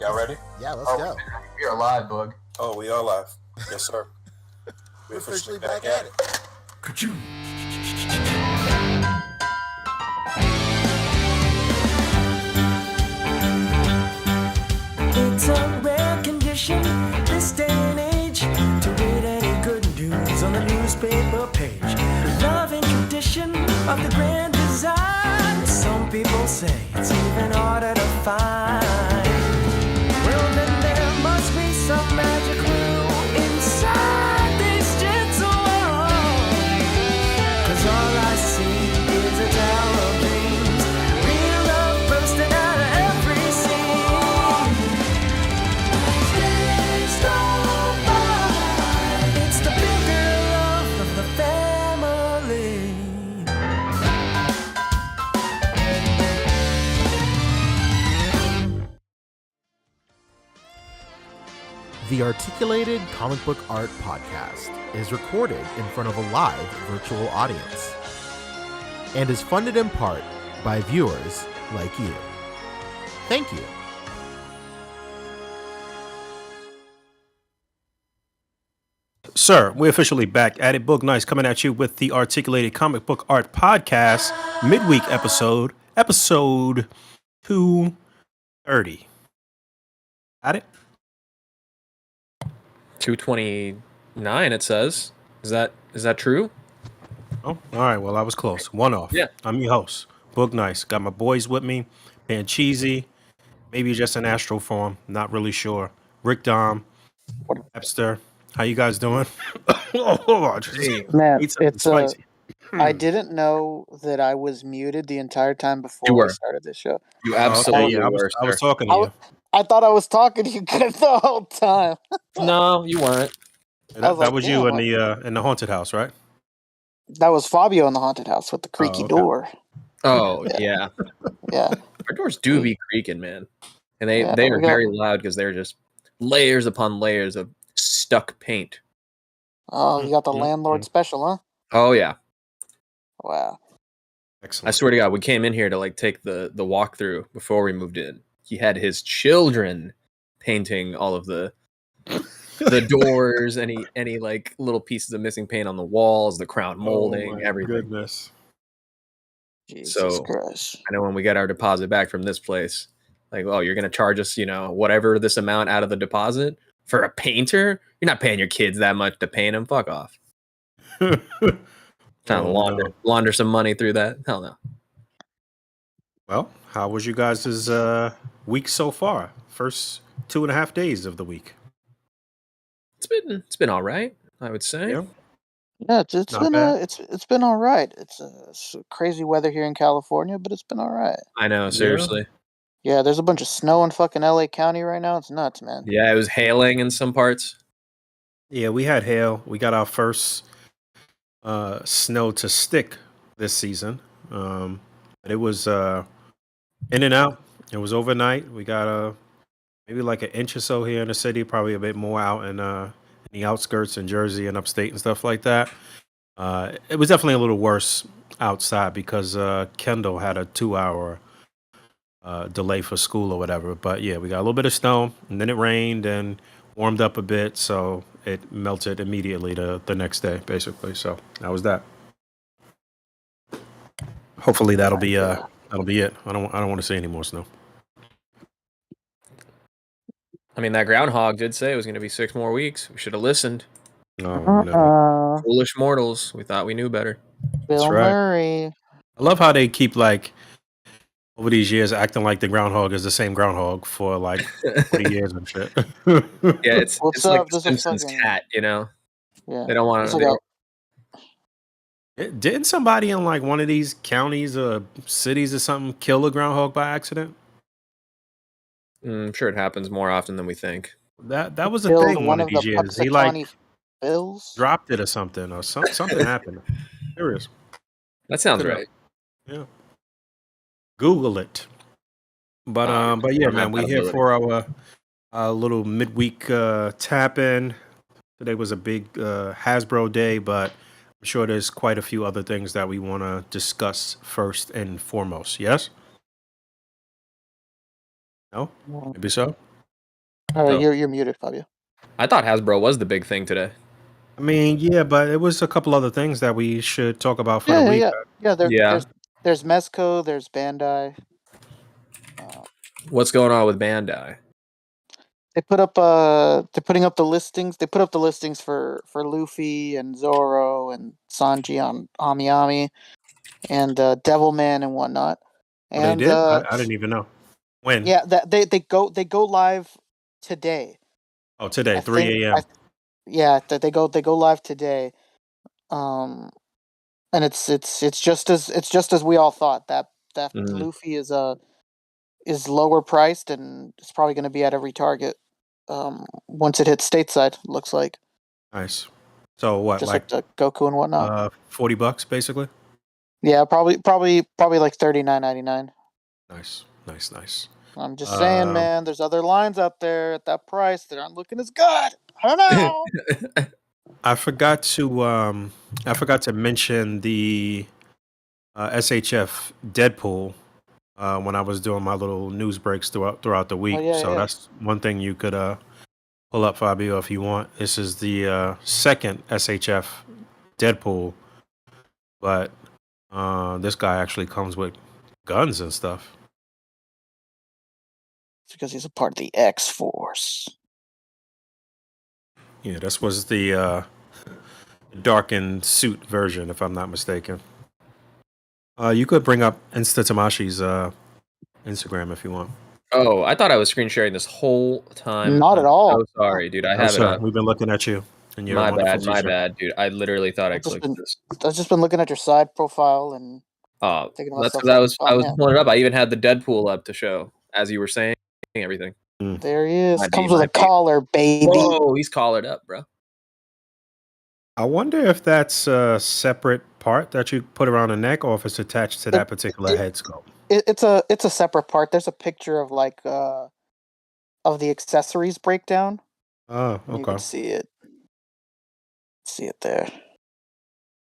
Y'all ready? Yeah, let's go. We are live, Boog. Oh, we are live. Yes, sir. We're officially back at it. It's a rare condition this day and age to read any good news on the newspaper page. Love and tradition of the grand design. Some people say it's even harder to find. Well, then there must be some magic clue inside these gentle walls. 'Cause all I see is a tower of dreams. Real love bursting out of every scene. Days go by. It's the bigger love of the family. The Articulated Comic Book Art Podcast is recorded in front of a live virtual audience and is funded in part by viewers like you. Thank you. Sir, we're officially back at it. Boog Nice coming at you with the Articulated Comic Book Art Podcast midweek episode 230. Got it? 229 it says. Is that true? Oh, all right. Well, I was close. One off. Yeah. I'm your host, Boog Nice. Got my boys with me. Pan Cheesy. Maybe just an Astro form. Not really sure. Rick Dom. Epster. How you guys doing? Man, Eat something it's spicy. I didn't know that I was muted the entire time You before were. we started this show. You Oh, okay, absolutely yeah, were, I was sir. talking to you. I thought I was talking to you good the whole time. No, you weren't. I was That like, was you damn, in the haunted house, right? That was Fabio in the haunted house with the creaky okay. door. Oh, yeah. Yeah. Our doors do be creaking, man. And they Yeah, are we got- very loud because they're just layers upon layers of stuck paint. Oh, you got the Mhm. landlord special, huh? Oh, yeah. Wow. Excellent. I swear to God, we came in here to take the walkthrough before we moved in. He had his children painting all of the doors, any little pieces of missing paint on the walls, the crown molding, Oh my everything. goodness. Jesus So- Christ. I know when we get our deposit back from this place, oh, you're gonna charge us, whatever this amount out of the deposit for a painter? You're not paying your kids that much to paint them. Fuck off. Trying to Oh, no. launder some money through that? Hell no. Well, how was you guys' week so far? First 2.5 days of the week. It's been all right, I would say. Yeah. Yeah, it's Not been bad. it's been all right. It's crazy weather here in California, but it's been all right. I know, seriously. Yeah, there's a bunch of snow in fucking LA County right now. It's nuts, man. Yeah, it was hailing in some parts. Yeah, we had hail. We got our first snow to stick this season. It was in and out. It was overnight. We got maybe like an inch or so here in the city, probably a bit more out in the outskirts in Jersey and upstate and stuff like that. It was definitely a little worse outside because Kendall had a 2-hour delay for school or whatever. But yeah, we got a little bit of snow, and then it rained and warmed up a bit, so it melted immediately the next day, basically. So that was that. Hopefully that'll be it. I don't want to see any more snow. I mean, that groundhog did say it was going to be 6 more weeks. We should have listened. No, no. Foolish mortals. We thought we knew better. Bill right. Murray. I love how they keep over these years acting like the groundhog is the same groundhog for 40 years and shit. Yeah, it's What's like up? the This is Simpsons fucking- cat, Yeah. They don't want It's to. like Didn't somebody in one of these counties or cities or something kill a groundhog by accident? I'm sure it happens more often than we think. That was a killed thing one of these years. He Puxatawny Bills. dropped it or something, or something happened. Serious. That sounds Good right. Yeah. Google it. But yeah, man, we're here for our little midweek tap in. Today was a big Hasbruhh day, but I'm sure there's quite a few other things that we want to discuss first and foremost. Yes? No? Maybe so? Oh. You're muted, Fabio. I thought Hasbro was the big thing today. I mean, yeah, but it was a couple other things that we should talk about for the week. Yeah. Yeah. There's Mezco, there's Bandai. What's going on with Bandai? They're putting up the listings. They put up the listings for Luffy and Zoro and Sanji on Ami Ami and Devilman and whatnot. Oh, they And did? I didn't even know. When? yeah, they go live today. Oh, today, I think 3 a.m. they go live today. And it's just as we all thought that Mhm. Luffy is lower priced and it's probably going to be at every Target once it hits stateside. Looks like Nice. So what, just like like the Goku and whatnot. $40 basically? Yeah, probably like $39.99. Nice. I'm just saying, man. There's other lines out there at that price that aren't looking as good. I don't know. I forgot to mention the SHF Deadpool when I was doing my little news breaks throughout the week. So yeah. that's one thing you could pull up, Fabio, if you want. This is the second SHF Deadpool, but this guy actually comes with guns and stuff. It's because he's a part of the X Force. Yeah, this was the darkened suit version, if I'm not mistaken. You could bring up Insta Tamashi's Instagram if you want. Oh, I thought I was screen sharing this whole time. Not I'm at all. so sorry, dude. I Oh, have it sir, up. we've been looking at you and your My wonderful bad, my t-shirt. bad, dude. I literally thought I I've just clicked been this. I've just been looking at your side profile and Oh, thinking to that's myself, because I like, was oh man, pulling it up. I even had the Deadpool up to show as you were saying everything. there he is. Might Comes be, with a might be. collar, baby. Whoa, he's collared up, bro. I wonder if that's a separate part that you put around the neck, or if it's attached to that particular head sculpt. It's a separate part. There's a picture of like of the accessories breakdown. Oh, You can okay. see it. See it there.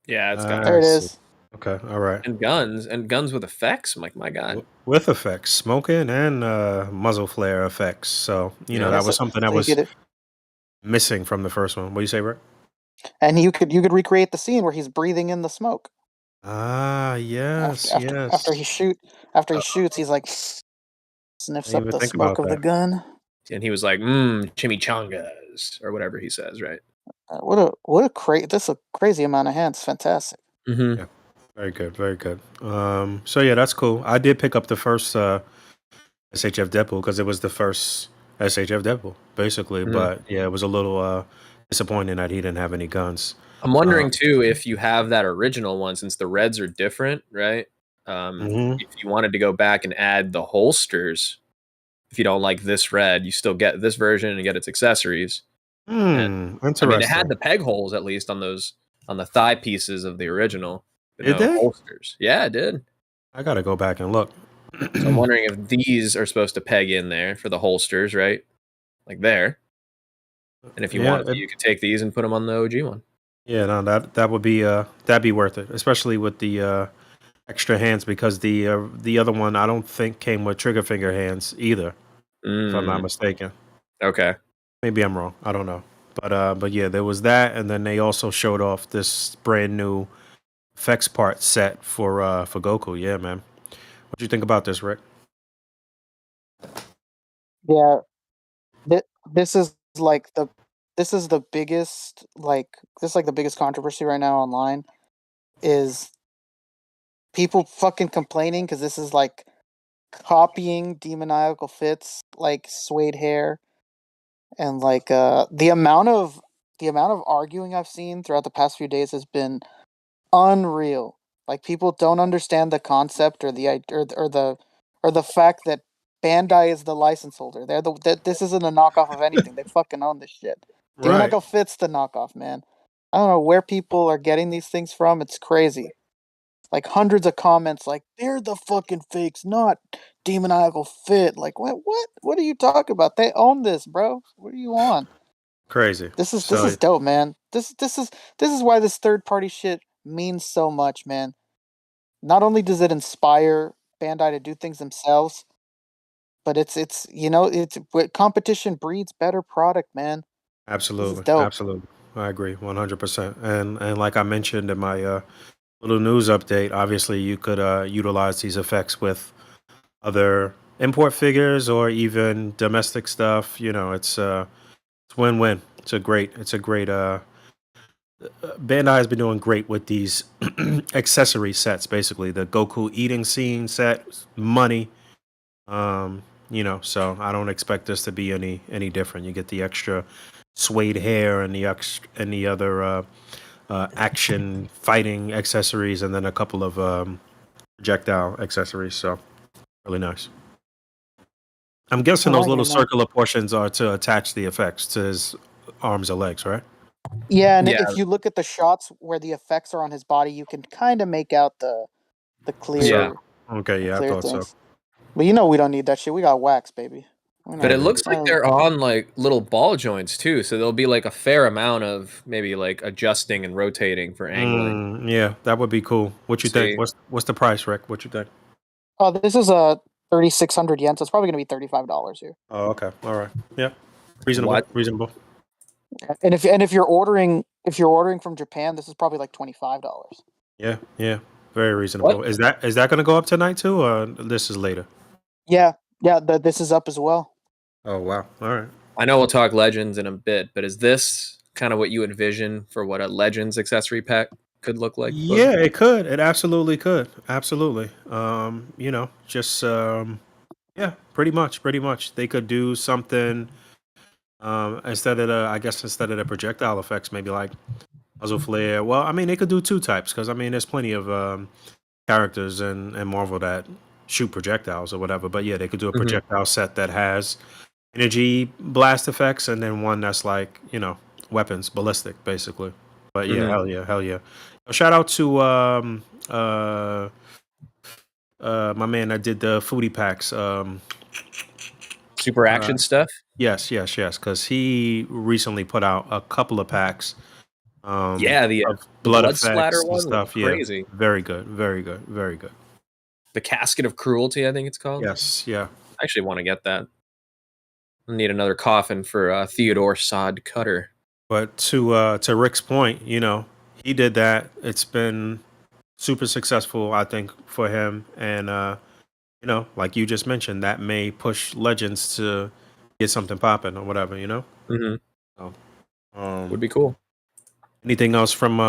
Yeah, it's got There it I see. is. Okay, all right. and guns with effects. I'm like, my God. With effects, smoking and muzzle flare effects. So Yeah. that was something that So you was get it, missing from the first one. What do you say, Rick? and you could recreate the scene where he's breathing in the smoke Ah, yes, after he shoots. He's like I sniffs didn't up even the think smoke about of the that. gun. And he was like, chimichangas or whatever he says, right? This a crazy amount of hands. Fantastic. Mm-hmm. Yeah, very good, very good. So yeah, that's cool. I did pick up the first SHF Deadpool because it was the first SHF Deadpool, basically. Mhm. But yeah, it was a little disappointing that he didn't have any guns. I'm wondering too if you have that original one, since the reds are different, right? Mhm. If you wanted to go back and add the holsters, if you don't like this red, you still get this version and get its accessories. And I mean, it had Interesting. the peg holes at least on the thigh pieces of the original, but Did no they? holsters. Yeah, it did. I gotta go back and look. So I'm wondering if these are supposed to peg in there for the holsters, right? Like there. And if you Yeah, wanted to, you could take these and put them on the OG one. yeah, no, that would be that'd be worth it, especially with the extra hands because the other one I don't think came with trigger finger hands either, if I'm not Mm, mistaken. okay. Maybe I'm wrong. I don't know. But yeah, there was that, and then they also showed off this brand new effects part set for Goku. Yeah, man. What do you think about this, Rick? Yeah, this is like this is the biggest the biggest controversy right now online is people fucking complaining because this is like copying demoniacal fits like suede hair and like the amount of arguing I've seen throughout the past few days has been unreal. Like people don't understand the concept or the fact that Bandai is the license holder. This isn't a knockoff of anything. They fucking own this shit. Right. Demoniacal Fit's the knockoff, man. I don't know where people are getting these things from. It's crazy. Like hundreds of comments like they're the fucking fakes, not Demoniacal Fit. Like what are you talking about? They own this, bro. What are you on? Crazy. This So is dope, man. This is why this third party shit means so much, man. Not only does it inspire Bandai to do things themselves, but it's competition breeds better product, man. This is Absolutely, dope. absolutely. I agree 100%. And like I mentioned in my little news update, obviously you could utilize these effects with other import figures or even domestic stuff. It's win-win. It's a great Bandai has been doing great with these accessory sets, basically the Goku eating scene set, money. So I don't expect this to be any different. You get the extra suede hair and the other action fighting accessories, and then a couple of projectile accessories. So really nice. I'm I guessing those like little it, man. circular portions are to attach the effects to his arms or legs, right? Yeah, and Yeah, if you look at the shots where the effects are on his body, you can kind of make out the The circle. yeah. clear Okay, the yeah, I clear thought so. things. But we don't need that shit. We got wax, baby. We But Yeah, it not. we looks do. like they're on like little ball joints too, so there'll be like a fair amount of maybe like adjusting and rotating for angling. Yeah, that would be cool. What you think? See What's the price, Rick? What you think? Oh, this is a 3,600 yen, so it's probably gonna be $35 here. Oh, okay. All right. Yeah. Reasonable. what? Reasonable. And if you're ordering from Japan, this is probably like $25. Yeah. Yeah. Very What? reasonable. Is that going to go up tonight too, or this is later? Yeah, yeah. This is up as well. Oh wow. All right. I know we'll talk legends in a bit, but is this kind of what you envision for what a legends accessory pack could look like, Boog? Yeah, it could. It absolutely could. Absolutely. Just yeah, pretty much. They could do something instead of the projectile effects, maybe like muzzle flare. Well, I mean, they could do two types because I mean, there's plenty of characters in Marvel that shoot projectiles or whatever. But yeah, they could do a Hmm. projectile set that has energy blast effects, and then one that's like weapons, ballistic, basically. But yeah, Hmm. hell yeah, hell yeah. Shout out to my man that did the foodie packs. Super Uh, action stuff. yes, because he recently put out a couple of packs Yeah, of the blood blood splatter effects and one was stuff. Yeah, crazy. very good, very good, very good. The casket of cruelty, I think it's called. Yes, yeah. I actually want to get that. I need another coffin for Theodore Sod Cutter. But to Rick's point, he did that. It's been super successful, I think, for him. And like you just mentioned, that may push Legends to get something popping or whatever. Hmm. So, Would be cool. anything else from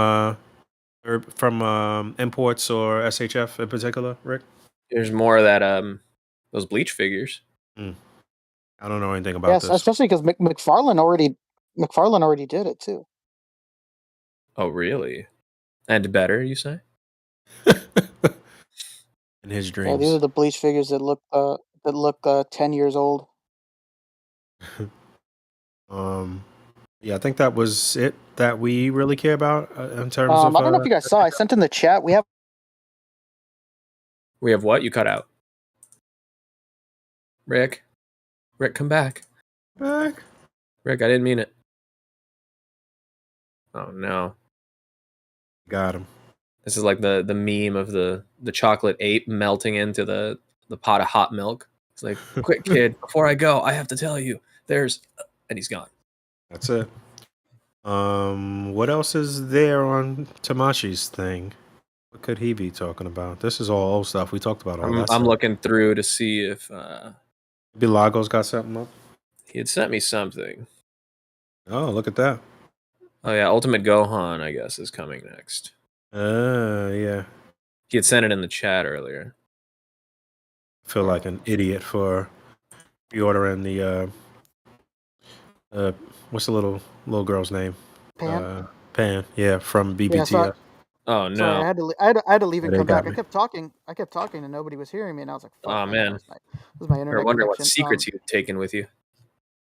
imports or SHF in particular, Rick? There's more of that those bleach figures. Mm, I don't know anything about Yes, this. especially because McFarlane already did it too. Oh, really? And better, you say? In his Yeah, these are dreams. the bleach figures that look 10 years old. Um, yeah, I think that was it that we really care about in terms of. I don't know if you guys saw. I sent in the chat. We have We have what? You cut out. Rick, come back. Back. Rick, I didn't mean it. Oh no. Got him. This is like the meme of the chocolate ape melting into the pot of hot milk. It's like, quick kid, before I go, I have to tell you, and he's gone. That's it. What else is there on Tamashi's thing? What could he be talking about? This is all old stuff. We talked about all I'm that stuff. looking through to see if Bilago's got something up. he had sent me something. Oh, look at that. Oh yeah, Ultimate Gohan, I guess, is coming next. Yeah. He had sent it in the chat earlier. I feel like an idiot for reordering the what's the little girl's name? Pan. Pan. Yeah, from BBTF. Yeah, sorry, Oh no. sorry, I had to leave and They come got back. me. I kept talking, and nobody was hearing me, and I was like, "Fuck, Oh man. this is my I internet wonder what connection." secrets you've taken with you.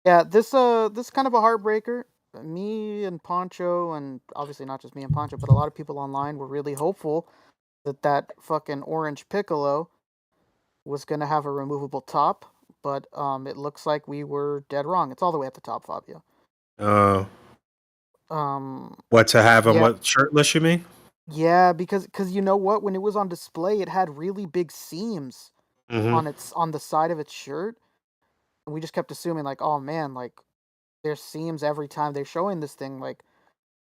Yeah, this kind of a heartbreaker. Me and Poncho, and obviously not just me and Poncho, but a lot of people online were really hopeful that fucking orange Piccolo was gonna have a removable top, but it looks like we were dead wrong. It's all the way at the top, Fabio. What to have him? Yeah, What shirtless? You mean? yeah, because you know what? When it was on display, it had really big seams Mm-hmm. on the side of its shirt. and we just kept assuming like, oh man, like there's seams every time they're showing this thing. Like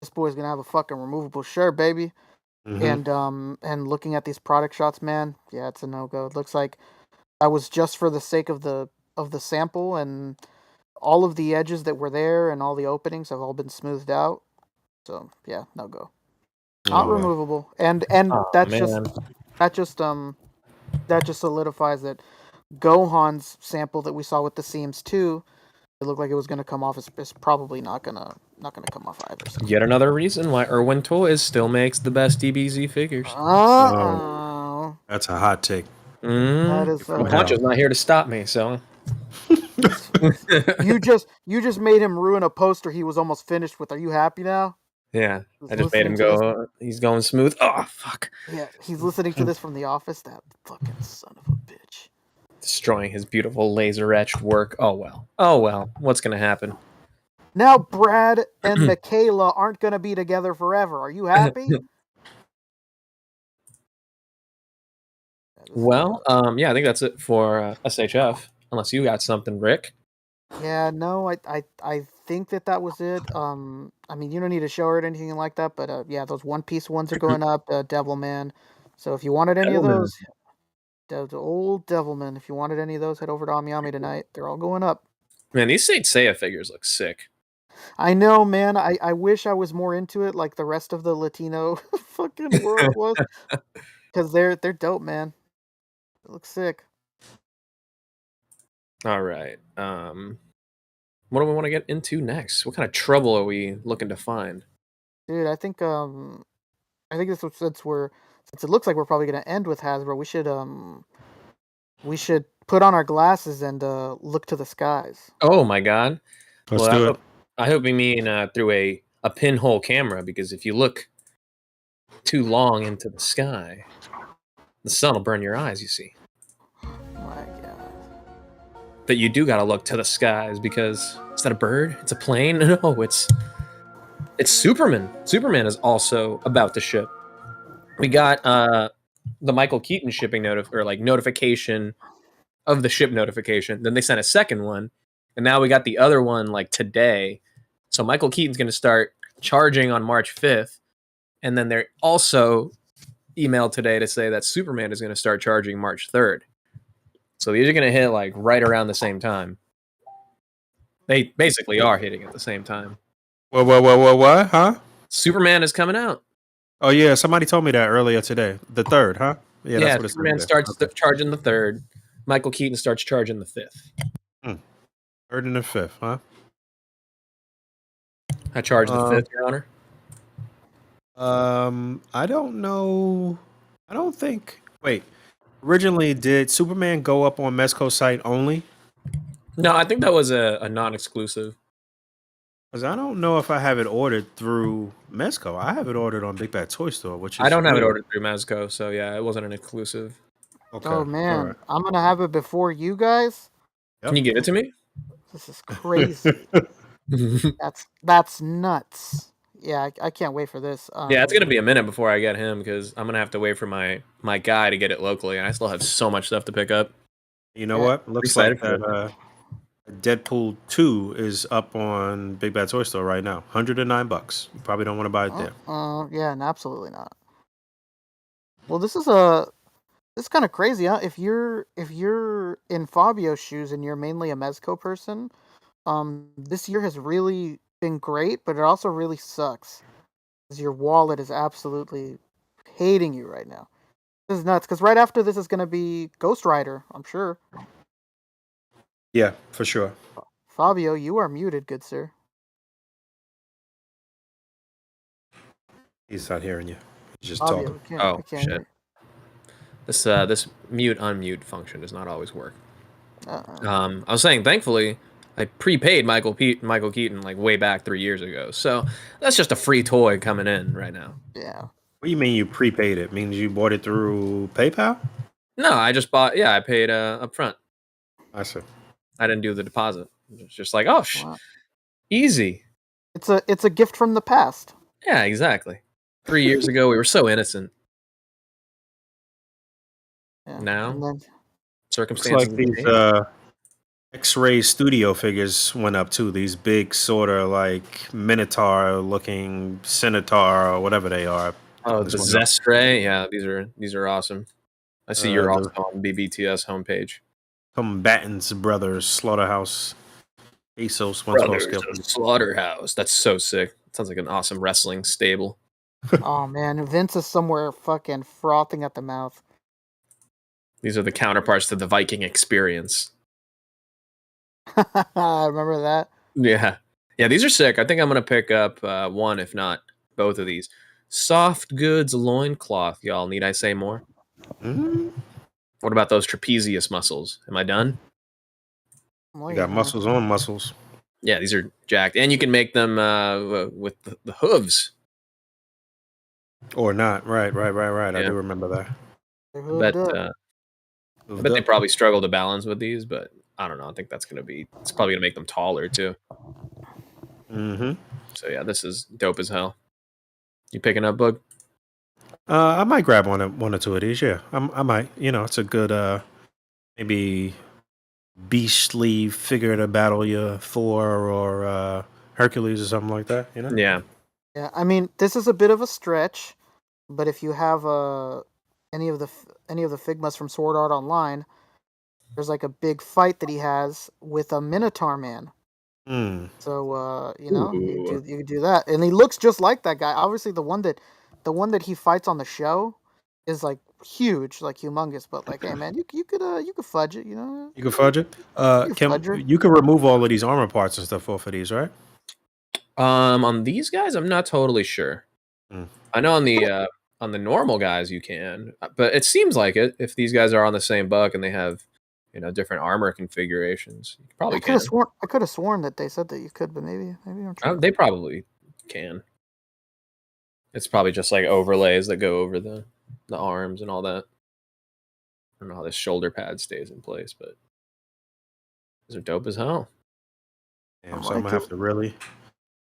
this boy's gonna have a fucking removable shirt, baby. And looking at these product shots, man, yeah, it's a no go. It looks like that was just for the sake of the sample, and all of the edges that were there and all the openings have all been smoothed out. So yeah, no go. Not Oh, well. removable. And Oh that's man. that just that just solidifies that Gohan's sample that we saw with the seams too, it looked like it was gonna come off. Is probably not gonna come off either. So. Yet another reason why Irwin Toys still makes the best DBZ figures. That's a hot take. That is From Poncho's not here to stop me, so you just made him ruin a poster he was almost finished with. Are you happy now? yeah. He's I just made him listening to go. He's going smooth. Oh fuck! Yeah, he's listening to this from the office. That fucking son of a bitch. Destroying his beautiful laser etched work. Oh well. Oh well. What's gonna happen? Now Brad and Michaela aren't gonna be together forever. Are you happy? Well, yeah, I think that's it for SHF. Unless you got something, Rick. Yeah, no, I think that was it. I mean, you don't need to show her anything like that, but yeah, those One Piece ones are going up. Devilman. So if you wanted any of those, the old Devilman, if you wanted any of those, head over to Amiyami tonight. They're all going up. Man, these Saint Seiya figures look sick. I know, man. I wish I was more into it, like the rest of the Latino fucking world was, because they're dope, man. It looks sick. All right. What do we want to get into next? What kind of trouble are we looking to find? Dude, I think this was, since it looks like we're probably gonna end with Hasbro, we should put on our glasses and look to the skies. Oh my god. Let's do it. I hope you mean through a pinhole camera, because if you look too long into the sky, the sun will burn your eyes, you see. My God. But you do gotta look to the skies, because is that a bird? It's a plane? No, it's Superman. Superman is also about to ship. We got the Michael Keaton shipping notification of the ship notification. Then they sent a second one, and now we got the other one like today. So Michael Keaton's going to start charging on March 5th, and then they're also emailed today to say that Superman is going to start charging March 3rd. So these are going to hit like right around the same time. They basically are hitting at the same time. What? Huh? Superman is coming out. Oh yeah, somebody told me that earlier today. The 3rd, huh? Yeah, that's what it Superman said starts charging the 3rd. Michael Keaton starts charging the 5th. 3rd and the 5th, huh? I charge the 5th, Your Honor. I don't know. I don't think. Wait, originally did Superman go up on Mezco site only? No, I think that was a non-exclusive. Because I don't know if I have it ordered through Mezco. I have it ordered on Big Bad Toy Store, which is I don't have it weird. ordered through Mezco, so yeah, it wasn't an exclusive. Okay. Oh man, all right. I'm gonna have it before you guys. Yep. Can you give it to me? This is crazy. That's nuts. Yeah, I can't wait for this. Yeah, it's gonna be a minute before I get him, because I'm gonna have to wait for my guy to get it locally, and I still have so much stuff to pick up. You know Yeah. what? Looks Excited like for that Deadpool 2 is up on Big Bad Toy Store right now. $109. You probably don't want to buy it there. Yeah, absolutely not. Well, this is kind of crazy, huh? If you're in Fabio's shoes and you're mainly a Mezco person, this year has really been great, but it also really sucks because your wallet is absolutely hating you right now. This is nuts because right after this is going to be Ghost Rider, I'm sure. Yeah, for sure. Fabio, you are muted, good sir. He's not hearing you. He's just Fabio, talking. Oh, we can't shit. hear. This mute unmute function does not always work. Uh-oh. I was saying, thankfully, I prepaid Michael Keaton like way back 3 years ago, so that's just a free toy coming in right now. Yeah. What do you mean you prepaid it? Means you bought it through PayPal? No, I just bought. Yeah, I paid up front. I see. I didn't do the deposit. It's just like, oh, Wow. easy. It's a gift from the past. Yeah, exactly. 3 years ago, we were so innocent. Yeah. Now, And then, Looks circumstances. like these X-Ray Studio figures went up too. These big sort of like Minotaur looking Centaur or whatever they are. Oh, This the one up. Zestray. Yeah, these are awesome. I see you're also The on BBTS homepage. Combatants Brothers Slaughterhouse Pesos once more Brothers scale. of Slaughterhouse. That's so sick. Sounds like an awesome wrestling stable. Oh man, Vince is somewhere fucking frothing at the mouth. These are the counterparts to the Viking Experience. Remember that? Yeah. Yeah, these are sick. I think I'm going to pick up one, if not both of these. Soft goods loincloth, y'all. Need I say more? Mhm. What about those trapezius muscles? Am I done? You got muscles on muscles. Yeah, these are jacked. And you can make them with the hooves. Or not. Right. I Yeah. do remember that. They're I bet, hooved up. I bet they probably struggle to balance with these, but I don't know. I think it's probably going to make them taller too. Mm-hmm. So yeah, this is dope as hell. You picking up, Boog? I might grab one or two of these. Yeah, I might. You know, it's a good maybe beastly figure to battle your Thor or Hercules or something like that. You know. Yeah. Yeah, I mean, this is a bit of a stretch, but if you have any of the Figmas from Sword Art Online, there's like a big fight that he has with a Minotaur man. Hmm. So Ooh. you do that, and he looks just like that guy. Obviously, the one that he fights on the show is like huge, like humongous. But like, hey man, you could fudge it, you know? You can fudge it. You could Can fudge her. you can remove all of these armor parts and stuff off of these, right? On these guys, I'm not totally sure. Hmm. I know on the normal guys you can, but it seems like it. If these guys are on the same buck and they have, different armor configurations, you probably can. I could have sworn that they said that you could, but maybe I'm tripping. They probably can. It's probably just like overlays that go over the arms and all that. I don't know how this shoulder pad stays in place, but these are dope as hell. Damn, I so I'm like gonna have it. to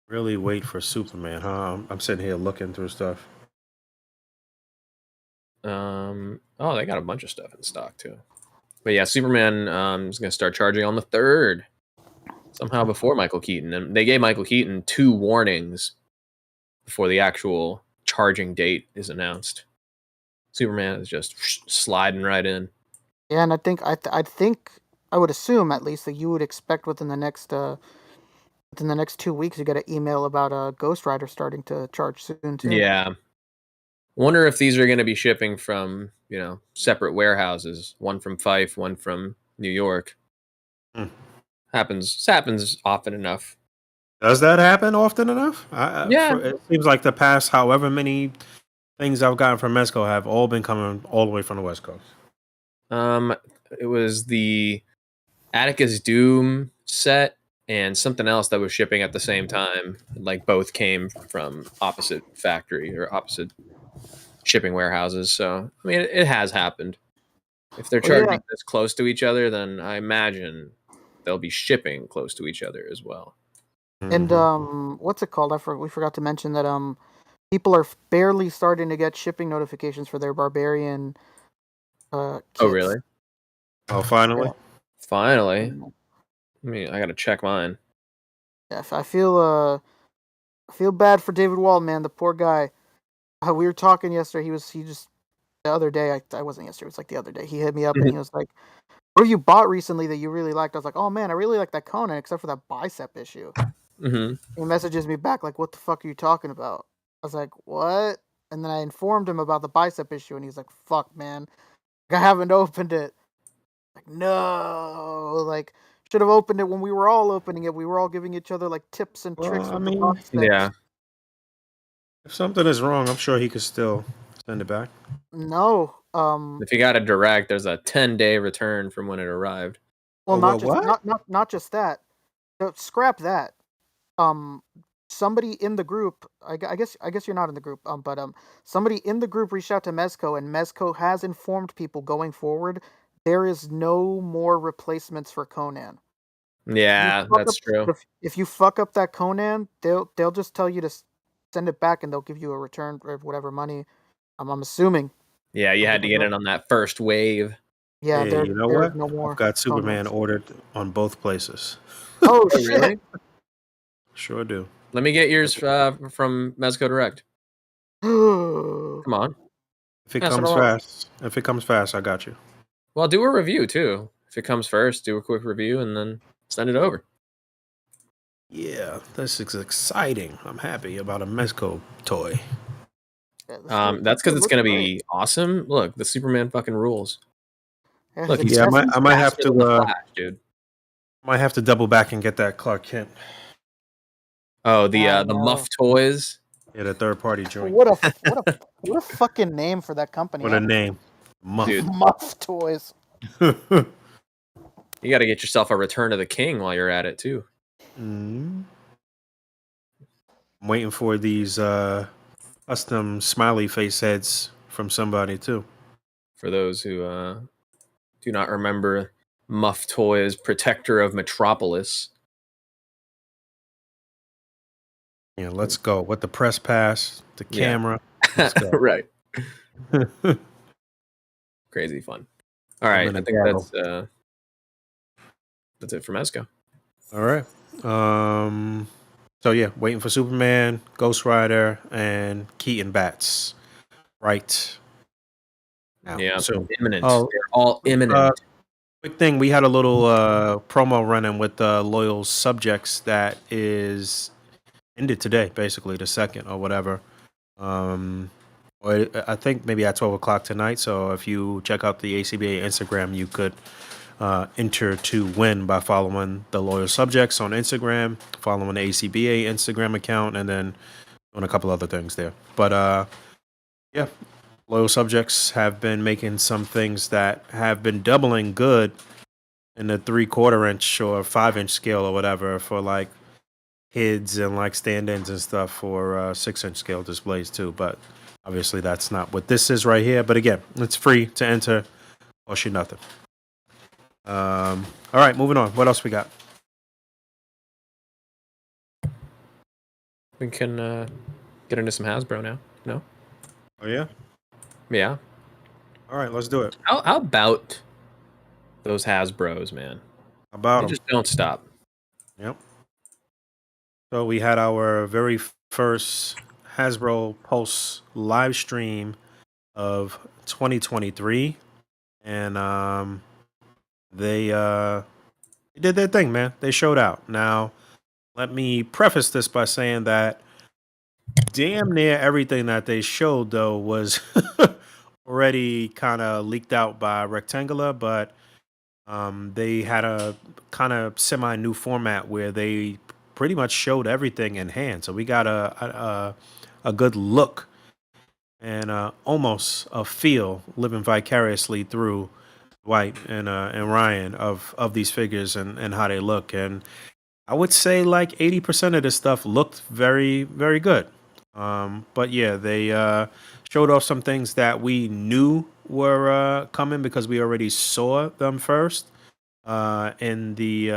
really wait for Superman, huh? I'm sitting here looking through stuff. Oh, they got a bunch of stuff in stock too. But yeah, Superman is gonna start charging on the 3rd. Somehow before Michael Keaton. And they gave Michael Keaton 2 warnings before the actual charging date is announced. Superman is just sliding right in. Yeah, and I think I would assume at least that you would expect within the next 2 weeks you get an email about Ghost Rider starting to charge soon too. Yeah. Wonder if these are going to be shipping from, separate warehouses, one from Fife, one from New York. Hmm. Happens often enough. Does that happen often enough? Yeah. It seems like the past however many things I've gotten from Mezco have all been coming all the way from the West Coast. It was the Atticus Doom set and something else that was shipping at the same time. Like both came from opposite factory or opposite shipping warehouses. So I mean, it has happened. If they're Oh, yeah. charging this close to each other, then I imagine they'll be shipping close to each other as well. And Mhm. what's it called? We forgot to mention that people are barely starting to get shipping notifications for their Barbarian Oh, kits. really? Oh, finally. Finally. I gotta check mine. Yeah, I feel bad for David Wall, man. The poor guy. We were talking yesterday. He just the other day. I wasn't yesterday. It was like the other day. He hit me up and he was like, "What have you bought recently that you really liked?" I was like, "Oh man, I really like that Conan, except for that bicep issue." Mm-hmm. He messages me back like, "What the fuck are you talking about?" I was like, "What?" And then I informed him about the bicep issue, and he's like, "Fuck, man, I haven't opened it." Like, no, like should have opened it when we were all opening it. We were all giving each other like tips and Well, tricks I with the mean, bicep. Yeah. if something is wrong, I'm sure he could still send it back. No, If you got a direct, there's a 10-day return from when it arrived. well, Oh, what? not just that. Scrap that. Um, somebody in the group, I guess you're not in the group. But somebody in the group reached out to Mezco, and Mezco has informed people going forward there is no more replacements for Conan. Yeah, that's true. If you fuck up that Conan, they'll just tell you to send it back, and they'll give you a return or whatever money. I'm assuming. Yeah, you had to get in on that first wave. Yeah, Hey, you know there's what? no I've more got Superman donuts. ordered on both places. Oh Oh, shit! really? Sure do. Let me get yours from Mezco Direct. Oh, Come on. If it Pass it comes along. fast, I got you. Well, do a review too. If it comes first, do a quick review and then send it over. Yeah, this is exciting. I'm happy about a Mezco toy. That's because it's looks gonna great. be awesome. Look, the Superman fucking rules. Yeah, Look, the he's Yeah, chest. I might have faster than the to Flash, dude. double back and get that Clark Kent. Oh, I the know. Muff Toys. Yeah, the third party joint. What a fucking name for that company. What a name. Muff. Dude. Muff Toys. You got to get yourself a Return of the King while you're at it too. I'm waiting for these custom smiley face heads from somebody too. For those who do not remember, Muff Toys, Protector of Metropolis. Yeah, let's go. With the press pass, the Yeah. camera. Let's go. Right. Crazy fun. All I'm right, in I a think battle. that's it for Mezco. All right. So yeah, waiting for Superman, Ghost Rider, and Keaton Bats. Right now. Yeah, So imminent. oh, They're all imminent. quick thing, we had a little promo running with loyal subjects that is ended today, basically the second or whatever. I think maybe at 12 o'clock tonight. So if you check out the A.C.B.A. Instagram, you could enter to win by following the loyal subjects on Instagram, following the A.C.B.A. Instagram account, and then doing a couple other things there. But yeah, loyal subjects have been making some things that have been doubling good in the 3/4 inch or 5 inch scale or whatever for like HIDs and like stand-ins and stuff for 6 inch scale displays too. But obviously that's not what this is right here. But again, it's free to enter. Cost you nothing. All right, moving on. What else we got? We can get into some Hasbro now. No? Oh yeah. Yeah. All right, let's do it. How about those Hasbros, man? About They them. just don't stop. Yep. So we had our very first Hasbro Pulse live stream of 2023, and they did their thing, man. They showed out. Now, let me preface this by saying that damn near everything that they showed though was already kind of leaked out by Rectangular, but they had a kind of semi new format where they pretty much showed everything in hand. So we got a good look and almost a feel living vicariously through White and Ryan of these figures and how they look. And I would say like 80% of this stuff looked very, very good. But yeah, they showed off some things that we knew were coming because we already saw them first in the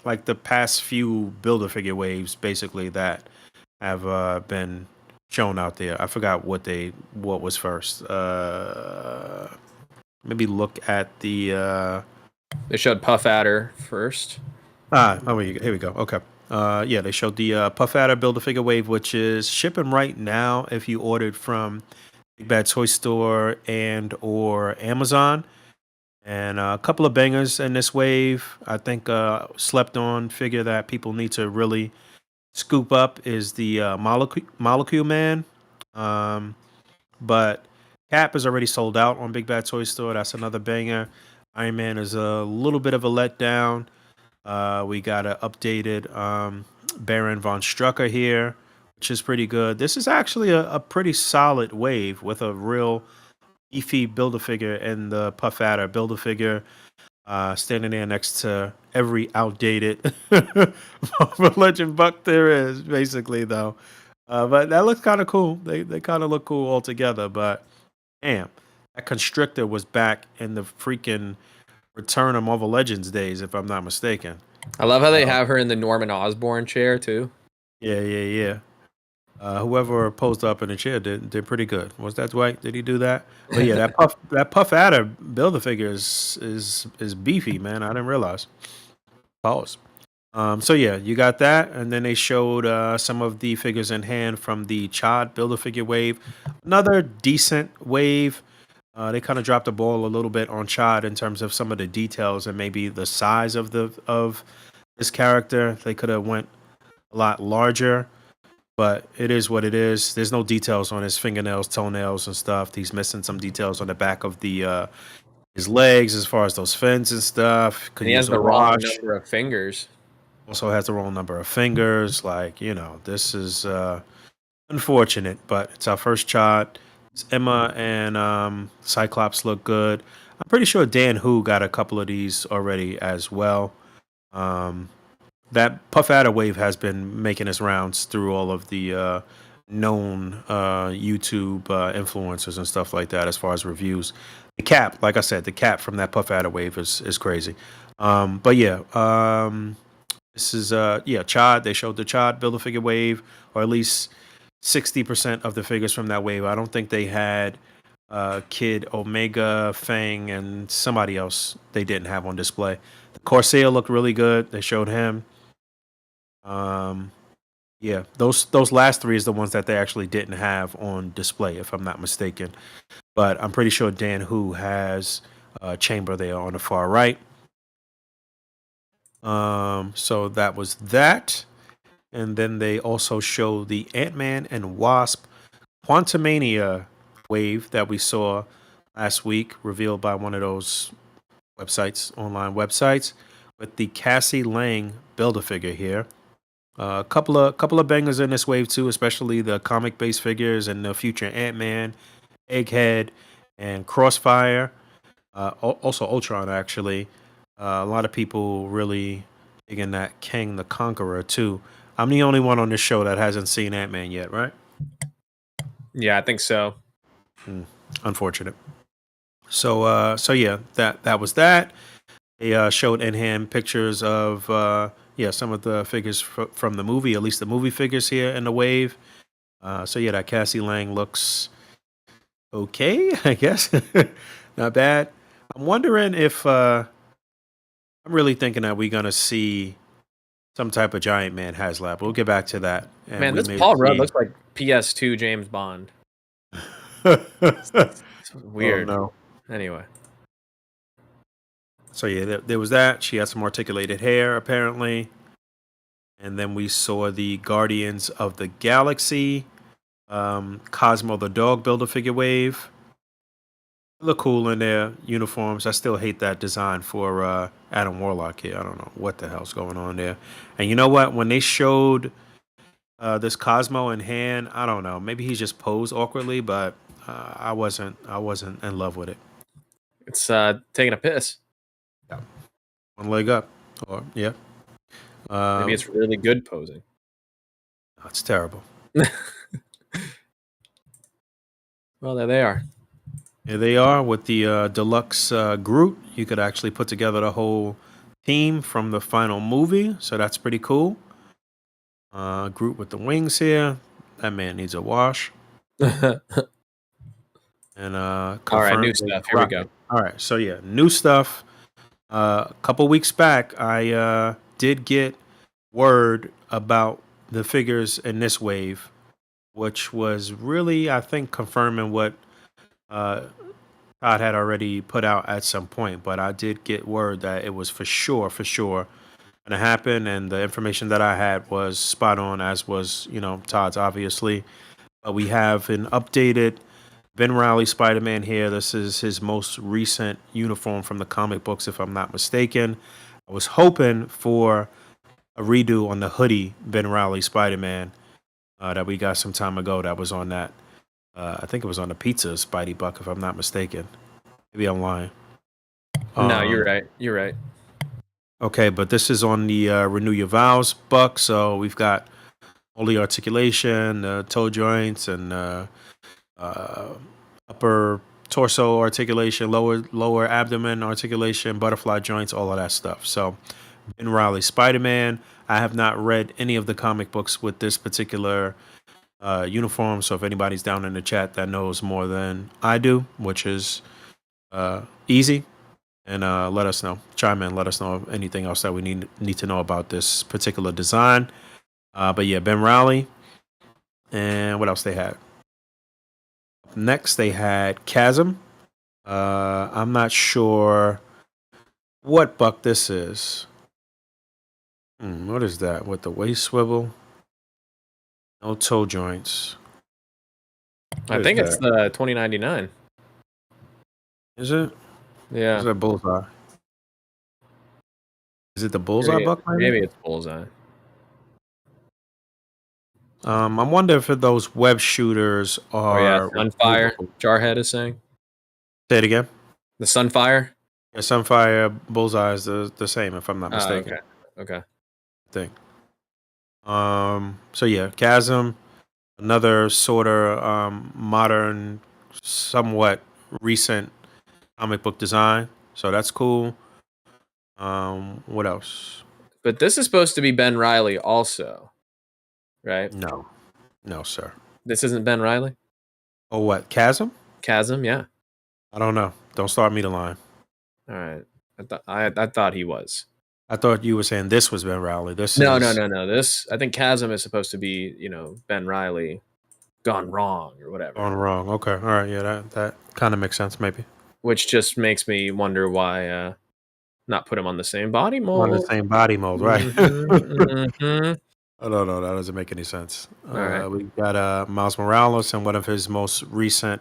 like the past few Builder figure waves, basically that have been shown out there. I forgot what was first. Maybe look at the. They showed Puff Adder first. Here we go. Okay. Yeah, they showed the Puff Adder Build a Figure Wave, which is shipping right now if you ordered from Big Bad Toy Store and or Amazon. And a couple of bangers in this wave. I think slept on figure that people need to really scoop up is the Molecule Man. But Cap is already sold out on Big Bad Toy Store. That's another banger. Iron Man is a little bit of a letdown. We got an updated Baron von Strucker here, which is pretty good. This is actually a pretty solid wave with a real beefy Build-A-Figure and the Puff Adder Build-A-Figure standing there next to every outdated Marvel Legend buck there is, basically, though. But that looks kind of cool. They kind of look cool altogether. But damn, that Constrictor was back in the freaking Return of Marvel Legends days, if I'm not mistaken. I love how they have her in the Norman Osborn chair too. Yeah. Whoever posed up in the chair did pretty good. Was that Dwight? Did he do that? But yeah, that Puff Adder build a figure is beefy, man. I didn't realize. Pause. So yeah, you got that, and then they showed some of the figures in hand from the Chad build a figure wave. Another decent wave. They kind of dropped the ball a little bit on Chad in terms of some of the details and maybe the size of this character. They could have went a lot larger, but it is what it is. There's no details on his fingernails, toenails, and stuff. He's missing some details on the back of the his legs as far as those fins and stuff. Could And he has use a the wrong wash. number of fingers. Also has the wrong number of fingers. Like, this is unfortunate, but it's our first shot. Emma and Cyclops look good. I'm pretty sure Dan Who got a couple of these already as well. That Puff Adder wave has been making its rounds through all of the known YouTube influencers and stuff like that as far as reviews. The cap, like I said, the cap from that Puff Adder wave is crazy. But yeah, this is Chad. They showed the Chad build a figure wave, or at least 60% of the figures from that wave. I don't think they had Kid, Omega, Fang, and somebody else they didn't have on display. The Corsair looked really good. They showed him. Yeah, those last three is the ones that they actually didn't have on display, if I'm not mistaken. But I'm pretty sure Dan Who has Chamber there on the far right. So that was that. And then they also show the Ant-Man and Wasp Quantumania wave that we saw last week, revealed by one of those online websites, with the Cassie Lang Build-A-Figure here. A couple of bangers in this wave too, especially the comic-based figures and the future Ant-Man, Egghead, and Crossfire. Also Ultron, actually. A lot of people really digging that Kang the Conqueror too. I'm the only one on this show that hasn't seen Ant-Man yet, right? Yeah, I think so. Unfortunate. So yeah, that was that. They showed in hand pictures of some of the figures from the movie, at least the movie figures here in the wave. So yeah, that Cassie Lang looks okay, I guess. Not bad. I'm wondering if I'm really thinking that we're gonna see some type of Giant Man HasLab. We'll get back to that. And Man, we this may Paul Rudd see- looks like PS2 James Bond. It's weird. Oh, no. Anyway. So yeah, there was that. She had some articulated hair apparently, and then we saw the Guardians of the Galaxy, Cosmo the dog Build-A-Figure wave. They look cool in their uniforms. I still hate that design for Adam Warlock here. I don't know what the hell's going on there. And you know what? When they showed this Cosmo in hand, I don't know. Maybe he just posed awkwardly, but I wasn't in love with it. It's taking a piss. One leg up, or yeah. Maybe it's really good posing. It's terrible. Well, there they are. Here they are with the deluxe Groot. You could actually put together the whole team from the final movie, so that's pretty cool. Groot with the wings here. That man needs a wash. And All right, new stuff. Here we go. All right, so yeah, new stuff. A couple weeks back, I did get word about the figures in this wave, which was really, I think, confirming what Todd had already put out at some point. But I did get word that it was for sure going to happen, and the information that I had was spot on, as was Todd's, obviously. But we have an updated Ben Reilly Spider-Man here. This is his most recent uniform from the comic books, if I'm not mistaken. I was hoping for a redo on the hoodie Ben Reilly Spider-Man that we got some time ago. That was on that. I think it was on the pizza Spidey Buck, if I'm not mistaken. Maybe I'm lying. No, you're right. You're right. Okay, but this is on the Renew Your Vows Buck. So we've got all the articulation, toe joints, and upper torso articulation, lower abdomen articulation, butterfly joints, all of that stuff. So Ben Reilly Spider-Man. I have not read any of the comic books with this particular uniforms. So if anybody's down in the chat that knows more than I do, which is easy, and let us know. Chime in. Let us know of anything else that we need to know about this particular design. But yeah, Ben Riley. And what else they had? Next, they had Chasm. I'm not sure what buck this is. What is that? With the waist swivel? No toe joints. I think it's the 2099. Is it? Yeah. Is it bullseye? Is it the bullseye buck? Maybe it's bullseye. I wonder if those web shooters are. Sunfire. Jarhead is saying. Say it again. The Sunfire. Yeah, Sunfire bullseye is the same, if I'm not mistaken. Okay. Thing. So yeah, Chasm, another sort of modern, somewhat recent comic book design. So that's cool. What else? But this is supposed to be Ben Riley also, right? No, sir. This isn't Ben Riley? Oh, what? Chasm? Chasm, yeah. I don't know. Don't start me the line. All right. I thought he was. I thought you were saying this was Ben Riley. No. This, I think Chasm is supposed to be, Ben Riley gone wrong or whatever. Gone wrong. Okay. All right. Yeah, that kind of makes sense, maybe. Which just makes me wonder why not put him on the same body mold. On the same body mold, right? Mm-hmm. Oh, no, that doesn't make any sense. All right. We got Miles Morales in one of his most recent,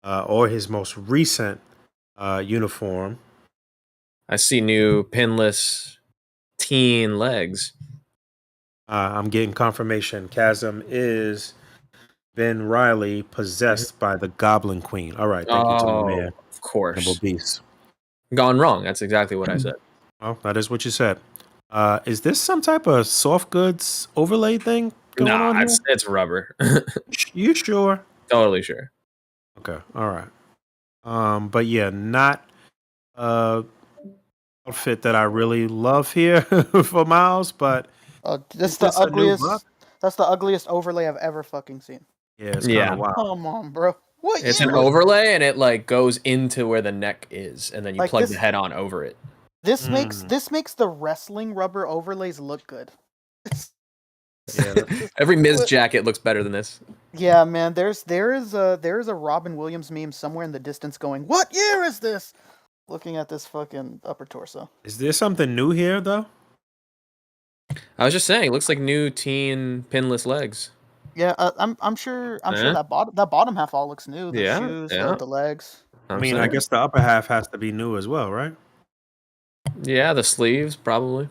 uniform. I see new pinless teen legs. I'm getting confirmation. Chasm is Ben Riley possessed by the Goblin Queen. All right, thank you to the man. Of course. Beast. Gone wrong. That's exactly what I said. Well, that is what you said. Is this some type of soft goods overlay thing going on here? It's rubber. You sure? Totally sure. Okay, all right. But yeah, not outfit that I really love here for Miles, but that's the ugliest. That's the ugliest overlay I've ever fucking seen. Yeah, it's kind of wild. Come on, bro. What? It's an overlay, and it goes into where the neck is, and then you plug the head on over it. This makes the wrestling rubber overlays look good. Yeah, every Miz jacket looks better than this. Yeah, man. There is a Robin Williams meme somewhere in the distance going, "What year is this?" Looking at this fucking upper torso. Is there something new here though? I was just saying, it looks like new teen pinless legs. Yeah, I'm sure that bottom half all looks new. The shoes, the legs. I guess the upper half has to be new as well, right? Yeah, the sleeves probably.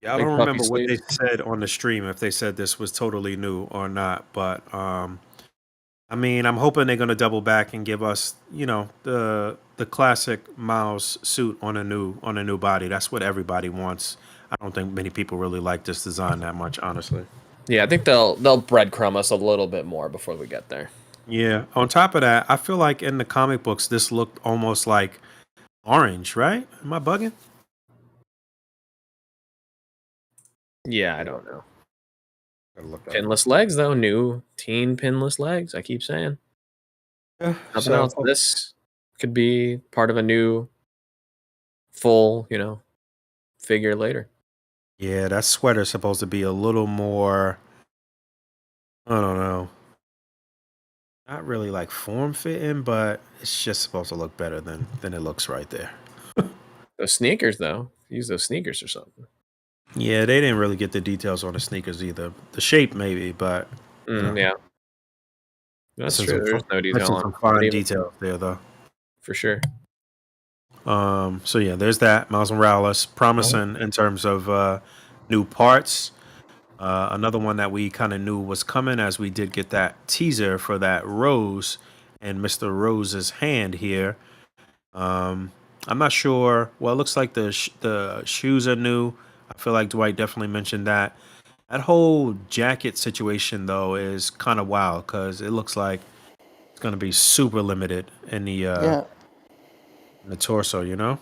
Yeah, I don't remember what they said on the stream, if they said this was totally new or not, but I'm hoping they're gonna double back and give us, the classic Miles suit on a new body. That's what everybody wants. I don't think many people really like this design that much, honestly. Yeah, I think they'll breadcrumb us a little bit more before we get there. Yeah. On top of that, I feel like in the comic books, this looked almost like orange, right? Am I bugging? Yeah, I don't know. Pinless legs, though. New teen pinless legs. I keep saying. Yeah. Nothing else. This could be part of a new full, figure later. Yeah, that sweater's supposed to be a little more, I don't know, not really like form fitting, but it's just supposed to look better than it looks right there. Those sneakers, though. Use those sneakers or something. Yeah, they didn't really get the details on the sneakers either. The shape maybe, but yeah, that's true. There's no detail on some fine details there though, for sure. So yeah, there's that. Miles Morales, promising in terms of new parts. Another one that we kind of knew was coming, as we did get that teaser for that Rose and Mr. Rose's hand here. I'm not sure. Well, it looks like the shoes are new. I feel like Dwight definitely mentioned that. That whole jacket situation though is kind of wild because it looks like it's going to be super limited in the torso, Yeah,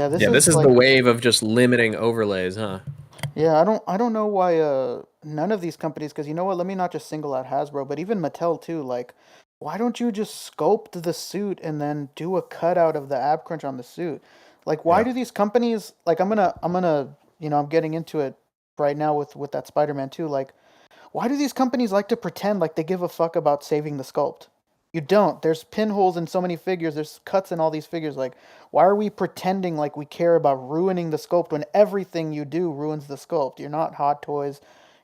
this is the wave of just limiting overlays, huh? Yeah, I don't know why none of these companies, because you know what? Let me not just single out Hasbro, but even Mattel too. Like, why don't you just sculpt the suit and then do a cutout of the ab crunch on the suit? Like, why Yeah. do these companies like? I'm getting into it right now with that Spider-Man too. Like, why do these companies like to pretend like they give a fuck about saving the sculpt? You don't. There's pinholes in so many figures. There's cuts in all these figures. Like, why are we pretending like we care about ruining the sculpt when everything you do ruins the sculpt? You're not Hot Toys.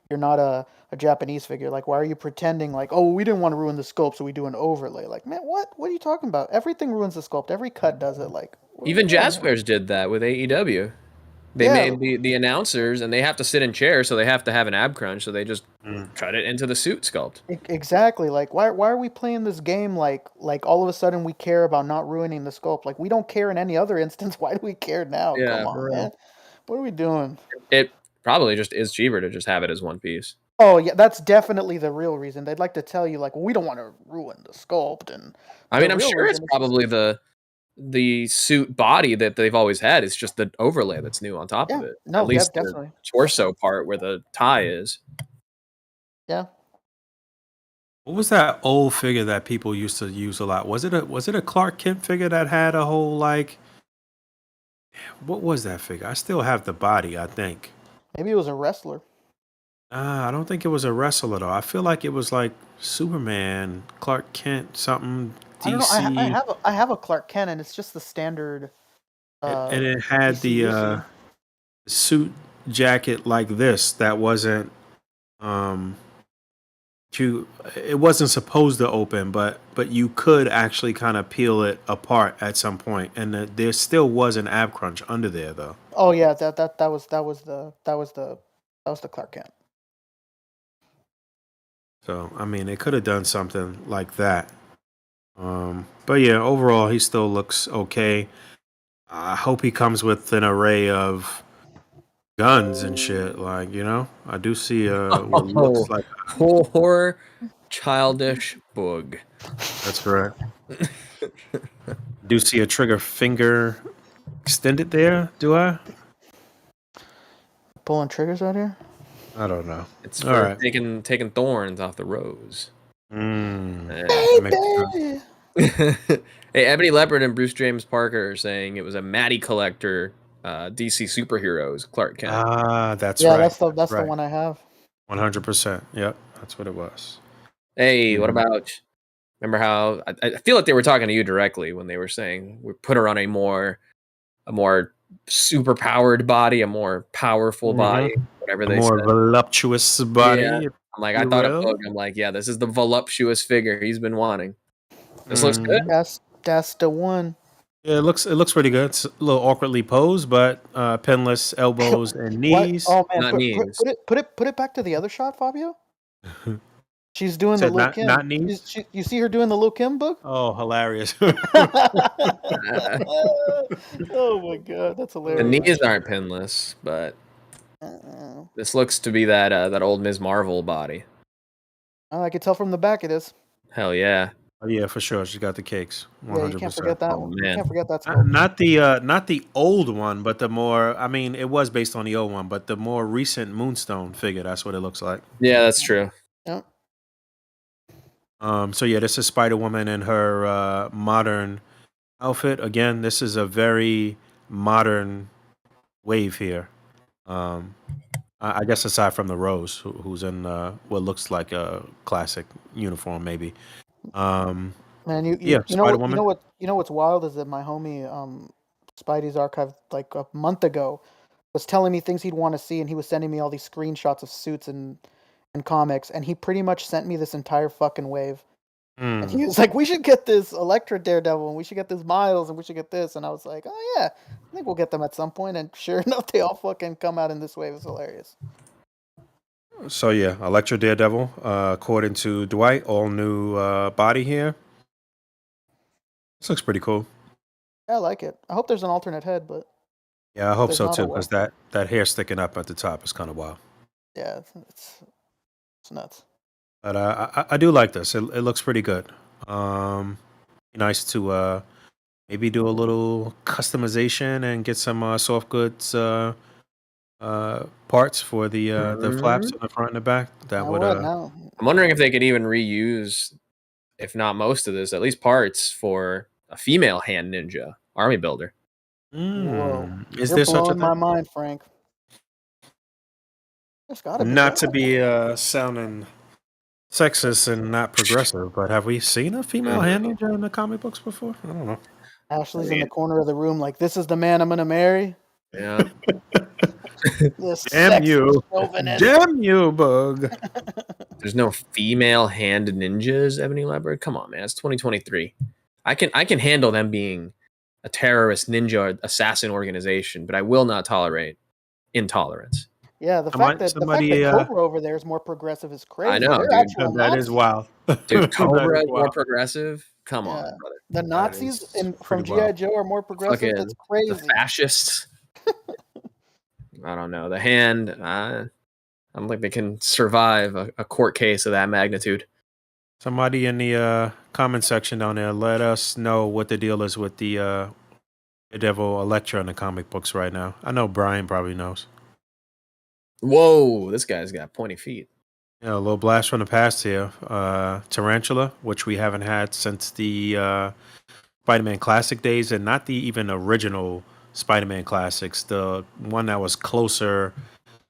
You're not a Japanese figure. Like, why are you pretending like, oh, we didn't want to ruin the sculpt, so we do an overlay? Like, man, what? What are you talking about? Everything ruins the sculpt. Every cut does it. Like, what are we Even doing here? Jazzwares did that with AEW. They Yeah, made the announcers, and they have to sit in chairs, so they have to have an ab crunch. So they just Mm. cut it into the suit sculpt. exactly. Like, why are we playing this game like all of a sudden we care about not ruining the sculpt? Like, we don't care in any other instance. Why do we care now? Yeah, Come for on, man. real. What are we doing? It probably just is cheaper to just have it as one piece. Oh yeah, that's definitely the real reason. They'd like to tell you like, well, we don't want to ruin the sculpt, and I the mean, I'm real sure it's reason is just probably the suit body that they've always had. It's just the overlay that's new on top of yeah, it. At no, least the definitely, torso part where the tie is. yeah. What was that old figure that people used to use a lot? Was it a Clark Kent figure that had a whole like what was that figure? I still have the body, I think. Maybe it was a wrestler. I don't think it was a wrestler though. I feel like it was like Superman, Clark Kent, something I don't know. DC, I have a Clark Kent, and it's just the standard and it had DC the issue. suit jacket like this that wasn't um it wasn't supposed to open, but you could actually kind of peel it apart at some point, and there still was an ab crunch under there though. Oh yeah, that was the Clark Kent. So I mean, they could have done something like that. But yeah, overall, he still looks okay. I hope he comes with an array of guns and shit. Like, I do see what looks Oh, like. poor childish Boog. That's correct. Do see a trigger finger extended there? Do I? Pulling triggers out here. I don't know. It's All for right. taking thorns off the rose. That makes sense. Hey, Ebony Leopard and Bruce James Parker are saying it was a Matty collector, DC superheroes, Clark Kent. That's Yeah, right. that's the right. one I have. 100%. Yep, that's what it was. Hey, what Mhm. about? Remember how I feel like they were talking to you directly when they were saying we put her on a more super powered body, a more powerful body, whatever A they more said. voluptuous body. Yeah, if I'm like, I you thought of will. Boog. I'm like, yeah, this is the voluptuous figure he's been wanting. This looks good. Mhm. That's the one. Yeah, it looks pretty good. It's a little awkwardly posed, but pinless elbows and What? knees. Oh man, Not knees. put it back to the other shot, Fabio. She's doing the Said Lil not Kim. knees. You see her doing the Lil Kim book? Oh, hilarious. Oh my god, that's The hilarious. knees aren't pinless, but Uh-uh. this looks to be that old Ms. Marvel body. Oh, I could tell from the back it is. Hell yeah. Oh, yeah, for sure. She got the cakes. Yeah, you can't 100%. forget that Oh, one. man. You can't forget that sculpt. Not the old one, but the more. I mean, it was based on the old one, but the more recent Moonstone figure. That's what it looks like. Yeah, that's true. Yep. So yeah, this is Spider Woman in her modern outfit. Again, this is a very modern wave here. I guess aside from the Rose, who's in what looks like a classic uniform, maybe. Um, Man, you yeah, you know Spider what Woman. what's wild is that my homie Spidey's archive like a month ago was telling me things he'd want to see, and he was sending me all these screenshots of suits and comics, and he pretty much sent me this entire fucking wave. And he was like, "We should get this Electra Daredevil, and we should get this Miles, and we should get this." And I was like, "Oh yeah, I think we'll get them at some point." And sure enough, they all fucking come out in this wave. It's hilarious. So yeah, Electra Daredevil. According to Dwight, all new body here. This looks pretty cool. Yeah, I like it. I hope there's an alternate head, but Yeah, I hope there's so not. too, Oh because well. that hair sticking up at the top is kind of wild. Yeah, it's nuts. But I do like this. It looks pretty good. Nice to maybe do a little customization and get some soft goods parts for the flaps in the front and the back. That Now would what now? I'm wondering if they could even reuse, if not most of this, at least parts for a female hand ninja army builder. Whoa. Is You're there such a blowing my thing? mind, Frank. There's gotta be, Not right? to be sounding sexist and not progressive, but have we seen a female hand ninja in the comic books before? I don't know. Ashley's in the corner of the room like, this is the man I'm gonna marry. Yeah. This Damn sexist you. chauvinist. Damn you, Boog. There's no female hand ninjas, Ebony Leopard. Come on, man. It's 2023. I can handle them being a terrorist ninja assassin organization, but I will not tolerate intolerance. Yeah, the fact that Cobra over there is more progressive is crazy. I know, They're dude. actual That is Nazis. wild. Dude, That Cobra is is more wild. progressive. Come on, Yeah. brother. The Nazis is from pretty wild. G.I. Joe are more progressive. That's The crazy. fascists. I don't know. The hand. I don't think they can survive a court case of that magnitude. Somebody in the comment section down there, let us know what the deal is with the Devil Electra in the comic books right now. I know Brian probably knows. Whoa, this guy's got pointy feet. Yeah, a little blast from the past here. Tarantula, which we haven't had since the Spider-Man Classic days, and not the even original Spider-Man Classics. The one that was closer,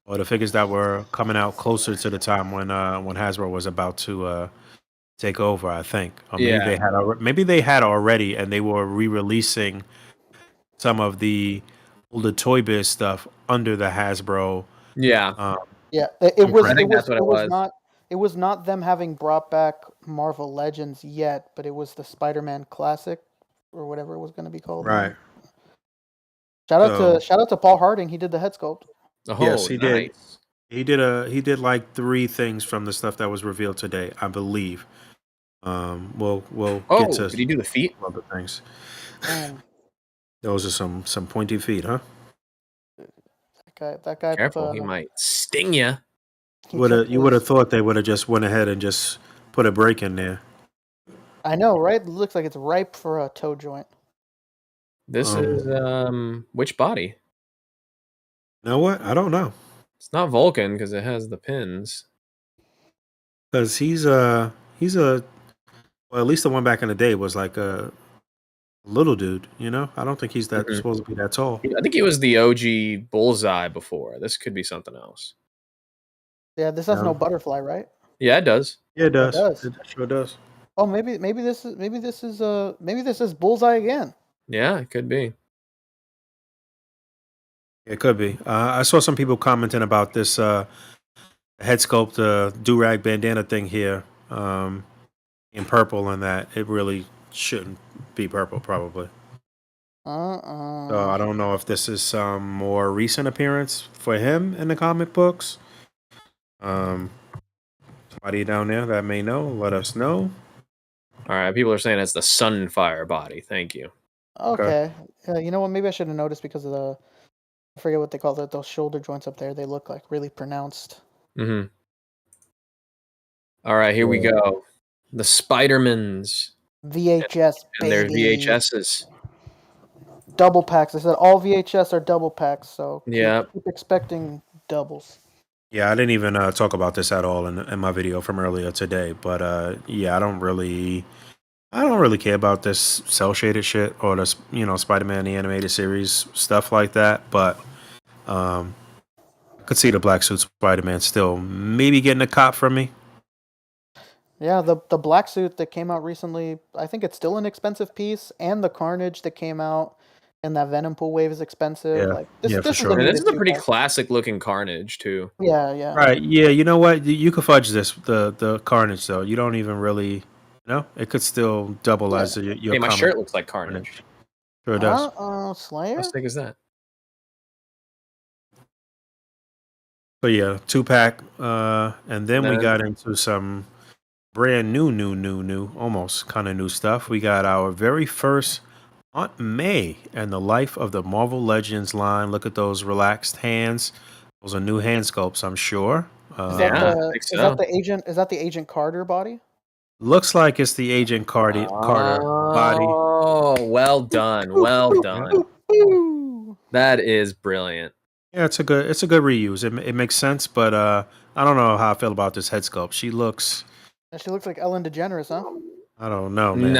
or the figures that were coming out closer to the time when Hasbro was about to take over. I think, or maybe they had already, and they were re-releasing some of the older Toy Biz stuff under the Hasbro. Yeah. Yeah, it was. I think that's what it was. Not. It was not them having brought back Marvel Legends yet, but it was the Spider-Man Classic, or whatever it was going to be called. Right. Shout out to Paul Harding. He did the head sculpt. Oh, yes, he did. nice. He did like 3 things from the stuff that was revealed today, I believe. We'll get to. Did he do the feet? Other things. Those are some pointy feet, huh? That guy. Careful, he might sting you. You would have thought they would have just went ahead and just put a break in there. I know, right? It looks like it's ripe for a toe joint. This is which body? You know what? I don't know. It's not Vulcan because it has the pins. Because he's a well, at least the one back in the day was like a little dude, you know? I don't think he's that supposed to be that tall. I think he was the OG Bullseye before. This could be something else. Yeah, this has no butterfly, right? Yeah, it does. Yeah, it does. It does. It sure does. Oh, maybe this is Bullseye again. Yeah, it could be. It could be. I saw some people commenting about this head sculpt, do-rag bandana thing here in purple, and that it really shouldn't be purple, probably. So I don't know if this is some more recent appearance for him in the comic books. Somebody down there that may know, let us know. All right, people are saying it's the Sunfire body. Thank you. Okay. You know what? Maybe I should have noticed because of I forget what they call it. Those shoulder joints up there. They look like really pronounced. Mm-hmm. All right, here we go. The Spider-Mans. VHS, and their VHSs. Double packs. I said all VHS are double packs, so keep expecting doubles. Yeah, I didn't even talk about this at all in my video from earlier today, but yeah, I don't really care about this cell shaded shit or the Spider-Man the animated series stuff like that. But I could see the black suit Spider-Man still maybe getting a cop from me. Yeah, the black suit that came out recently, I think it's still an expensive piece, and the Carnage that came out and that Venom Pool wave is expensive. Yeah, this for sure. This is a pretty classic looking Carnage too. Yeah. Right. Yeah. You know what? You could fudge this the Carnage though. You don't even really. It could still double as your. Hey, my shirt looks like Carnage. Sure it does. Slayer. How sick is that? So yeah, 2-pack, and then we got into some brand new, almost kind of new stuff. We got our very first Aunt May and the Life of the Marvel Legends line. Look at those relaxed hands. Those are new hand sculpts, I'm sure. Is that the Agent Carter body? Looks like it's the Agent Carter body. Oh, well done. Well done. That is brilliant. Yeah, it's a good reuse. It makes sense, but I don't know how I feel about this head sculpt. She looks, She looks like Ellen DeGeneres, huh? I don't know, man.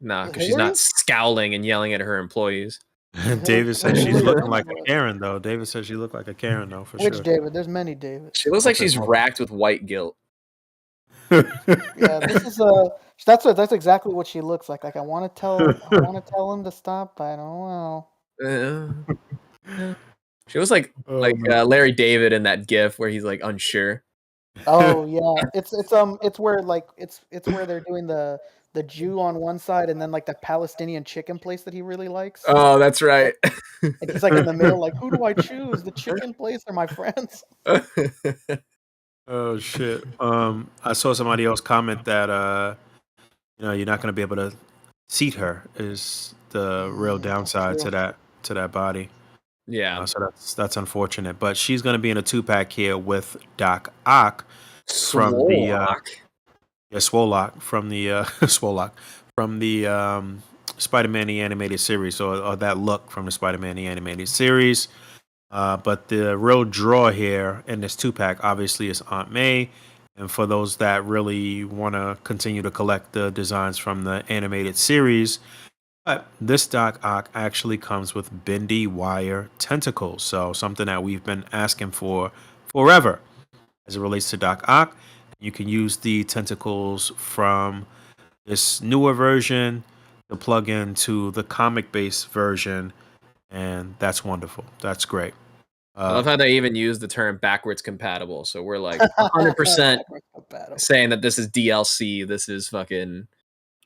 Nah, because she's Hillary? not scowling and yelling at her employees. David says she's Hillary looking Clinton like a was. Karen, though. David says she looked like a Karen, though, for Which sure. David? There's many Davids. She looks like Okay, she's well. racked with white guilt. Yeah, this is that's exactly what she looks like. Like I want to tell him to stop, but I don't know. Yeah. She was like Oh, man. Larry David in that GIF where he's like unsure. Oh yeah, it's where like it's where they're doing the Jew on one side and then like that Palestinian chicken place that he really likes. Oh, that's right. And he's like in the middle, like who do I choose? The chicken place or my friends? Oh shit. I saw somebody else comment that you're not going to be able to seat her is the real downside True. to that body. Yeah. So that's unfortunate. But she's going to be in a 2-pack here with Doc Ock from the Swolock from the Swolock from the Spider-Man the animated series, or that look from the Spider-Man the animated series. But the real draw here in this 2-pack obviously is Aunt May. And for those that really want to continue to collect the designs from the animated series, but this Doc Ock actually comes with bendy wire tentacles. So something that we've been asking for forever as it relates to Doc Ock. You can use the tentacles from this newer version to plug into the comic-based version, and that's wonderful. That's great. I love how they even use the term backwards compatible. So we're like 100% saying that this is DLC. This is fucking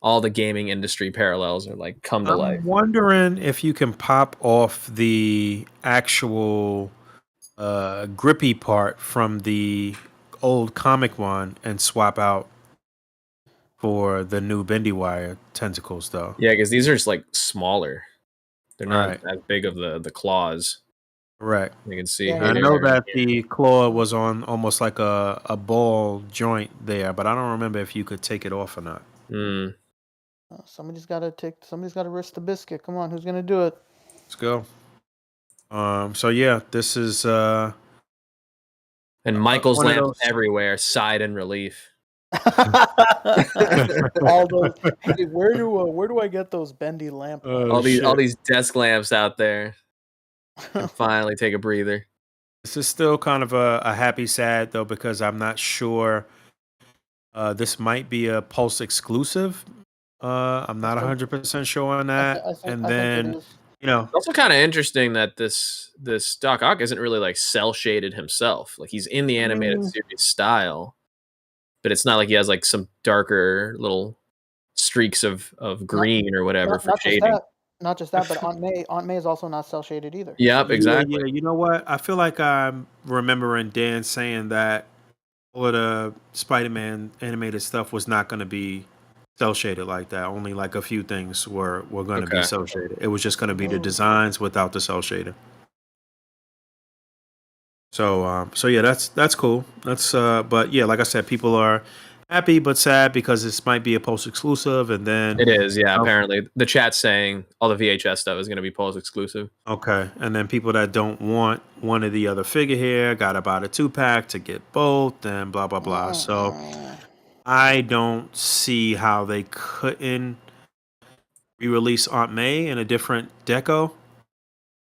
all the gaming industry parallels are like come to life. I'm wondering if you can pop off the actual grippy part from the old comic one and swap out for the new bendy wire tentacles, though. Yeah, because these are just like smaller. They're not Right. as big of the claws. Right. You can see. Yeah, I here. know that the claw was on almost like a ball joint there, but I don't remember if you could take it off or not. Mm. Somebody's got to risk the biscuit. Come on, who's gonna do it? Let's go. So yeah, this is And Michael's one of lamps those- everywhere, side and relief. All those. Hey, where do I get those bendy lamp? Oh, all shit. these desk lamps out there. Can finally take a breather. This is still kind of a happy sad though, because I'm not sure. This might be a Pulse exclusive. I'm not 100% sure on that. I think it then is. It's also kind of interesting that this Doc Ock isn't really like cell shaded himself. Like he's in the animated series style, but it's not like he has like some darker little streaks of green or whatever for shading. Not just that, but Aunt May is also not cell shaded either. Yep, exactly. Yeah, you know what? I feel like I'm remembering Dan saying that all of the Spider-Man animated stuff was not going to be cell shaded like that. Only like a few things were going to be Okay. cell shaded. It was just going to be the designs without the cell shading. So yeah, that's cool. That's but yeah, like I said, people are happy but sad because this might be a post exclusive, and then It is, yeah. Apparently, the chat's saying all the VHS stuff is going to be Pulse exclusive. Okay, and then people that don't want one or the other figure here got to buy the 2-pack to get both, and blah blah blah. So I don't see how they couldn't re-release Aunt May in a different deco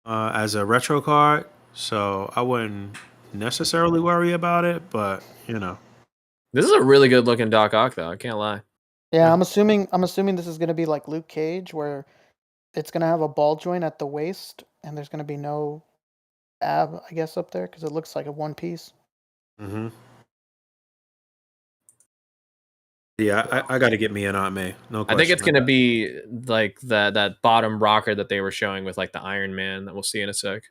as a retro card. So I wouldn't necessarily worry about it, but This is a really good looking Doc Ock, though. I can't lie. Yeah, I'm assuming this is gonna be like Luke Cage, where it's gonna have a ball joint at the waist, and there's gonna be no ab, I guess, up there because it looks like a one piece. Mm-hmm. Yeah, I got to get me an Aunt May. No question. I think it's going to be like that bottom rocker that they were showing with like the Iron Man that we'll see in a sec.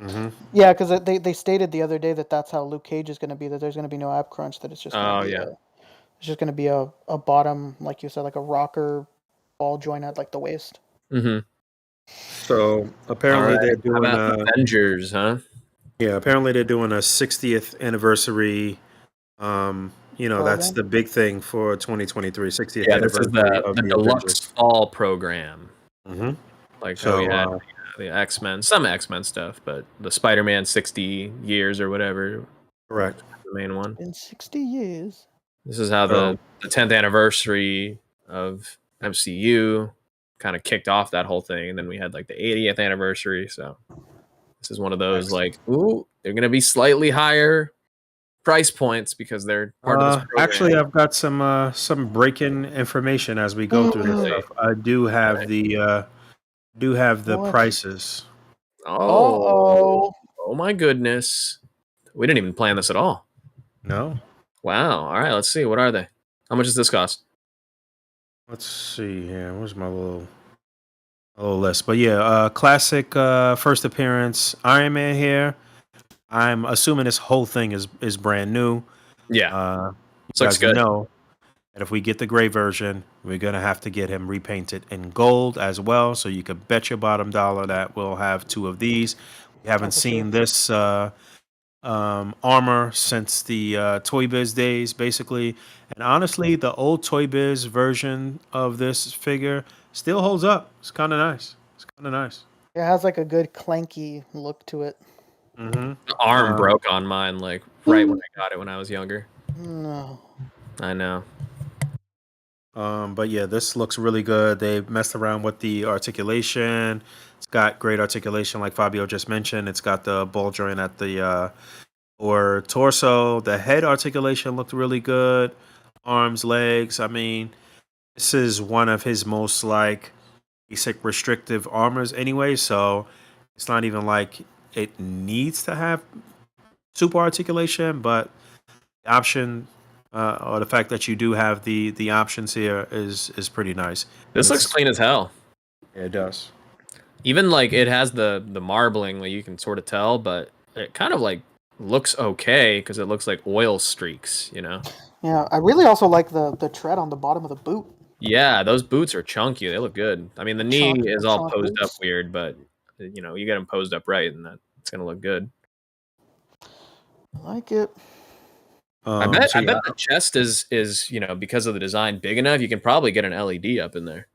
Mm-hmm. Yeah, because they stated the other day that that's how Luke Cage is going to be. That there's going to be no ab crunch. That it's just it's just going to be a bottom, like you said, like a rocker ball joint at like the waist. Mm-hmm. So apparently they're doing Avengers, huh? Yeah, apparently they're doing a 60th anniversary. That's the big thing for 2023. 60th Yeah, this is anniversary the of deluxe Avengers. fall program. Mm-hmm. Like So we had the X-Men, some X-Men stuff, but the Spider-Man 60 years or whatever, Correct. the main one. In 60 years. This is how the 10th anniversary of MCU kind of kicked off that whole thing, and then we had like the 80th anniversary. So this is one of those like, ooh, they're gonna be slightly higher price points because they're part of this program. Actually, I've got some breaking information as we go through this stuff. I do have the What? prices. Oh my goodness, we didn't even plan this at all. No. Wow. All right, let's see. What are they? How much does this cost? Let's see here. Where's my little list? But yeah, classic first appearance Iron Man here. I'm assuming this whole thing is brand new. Yeah, You looks guys good. know that if we get the gray version, we're gonna have to get him repainted in gold as well. So you could bet your bottom dollar that we'll have 2 of these. We haven't for seen sure. this armor since the Toy Biz days, basically. And honestly, the old Toy Biz version of this figure still holds up. It's kind of nice. It has like a good clanky look to it. Mm-hmm. The arm broke on mine like right when I got it when I was younger. No. I know. But yeah, this looks really good. They messed around with the articulation. It's got great articulation, like Fabio just mentioned. It's got the ball joint at the or torso. The head articulation looked really good. Arms, legs. I mean, this is one of his most like basic restrictive armors anyway. So it's not even like it needs to have super articulation, but the option or the fact that you do have the options here is pretty nice. This And looks clean as hell. Yeah, it does. Even like it has the marbling, like you can sort of tell, but it kind of like looks okay because it looks like oil streaks, you know? Yeah, I really also like the tread on the bottom of the boot. Yeah, those boots are chunky. They look good. I mean, the knee Chunk- is all chunk posed up boots. weird, but you know, you get them posed up right, and it's gonna look good. I like it. I bet So yeah, the chest is you know, because of the design big enough, you can probably get an LED up in there.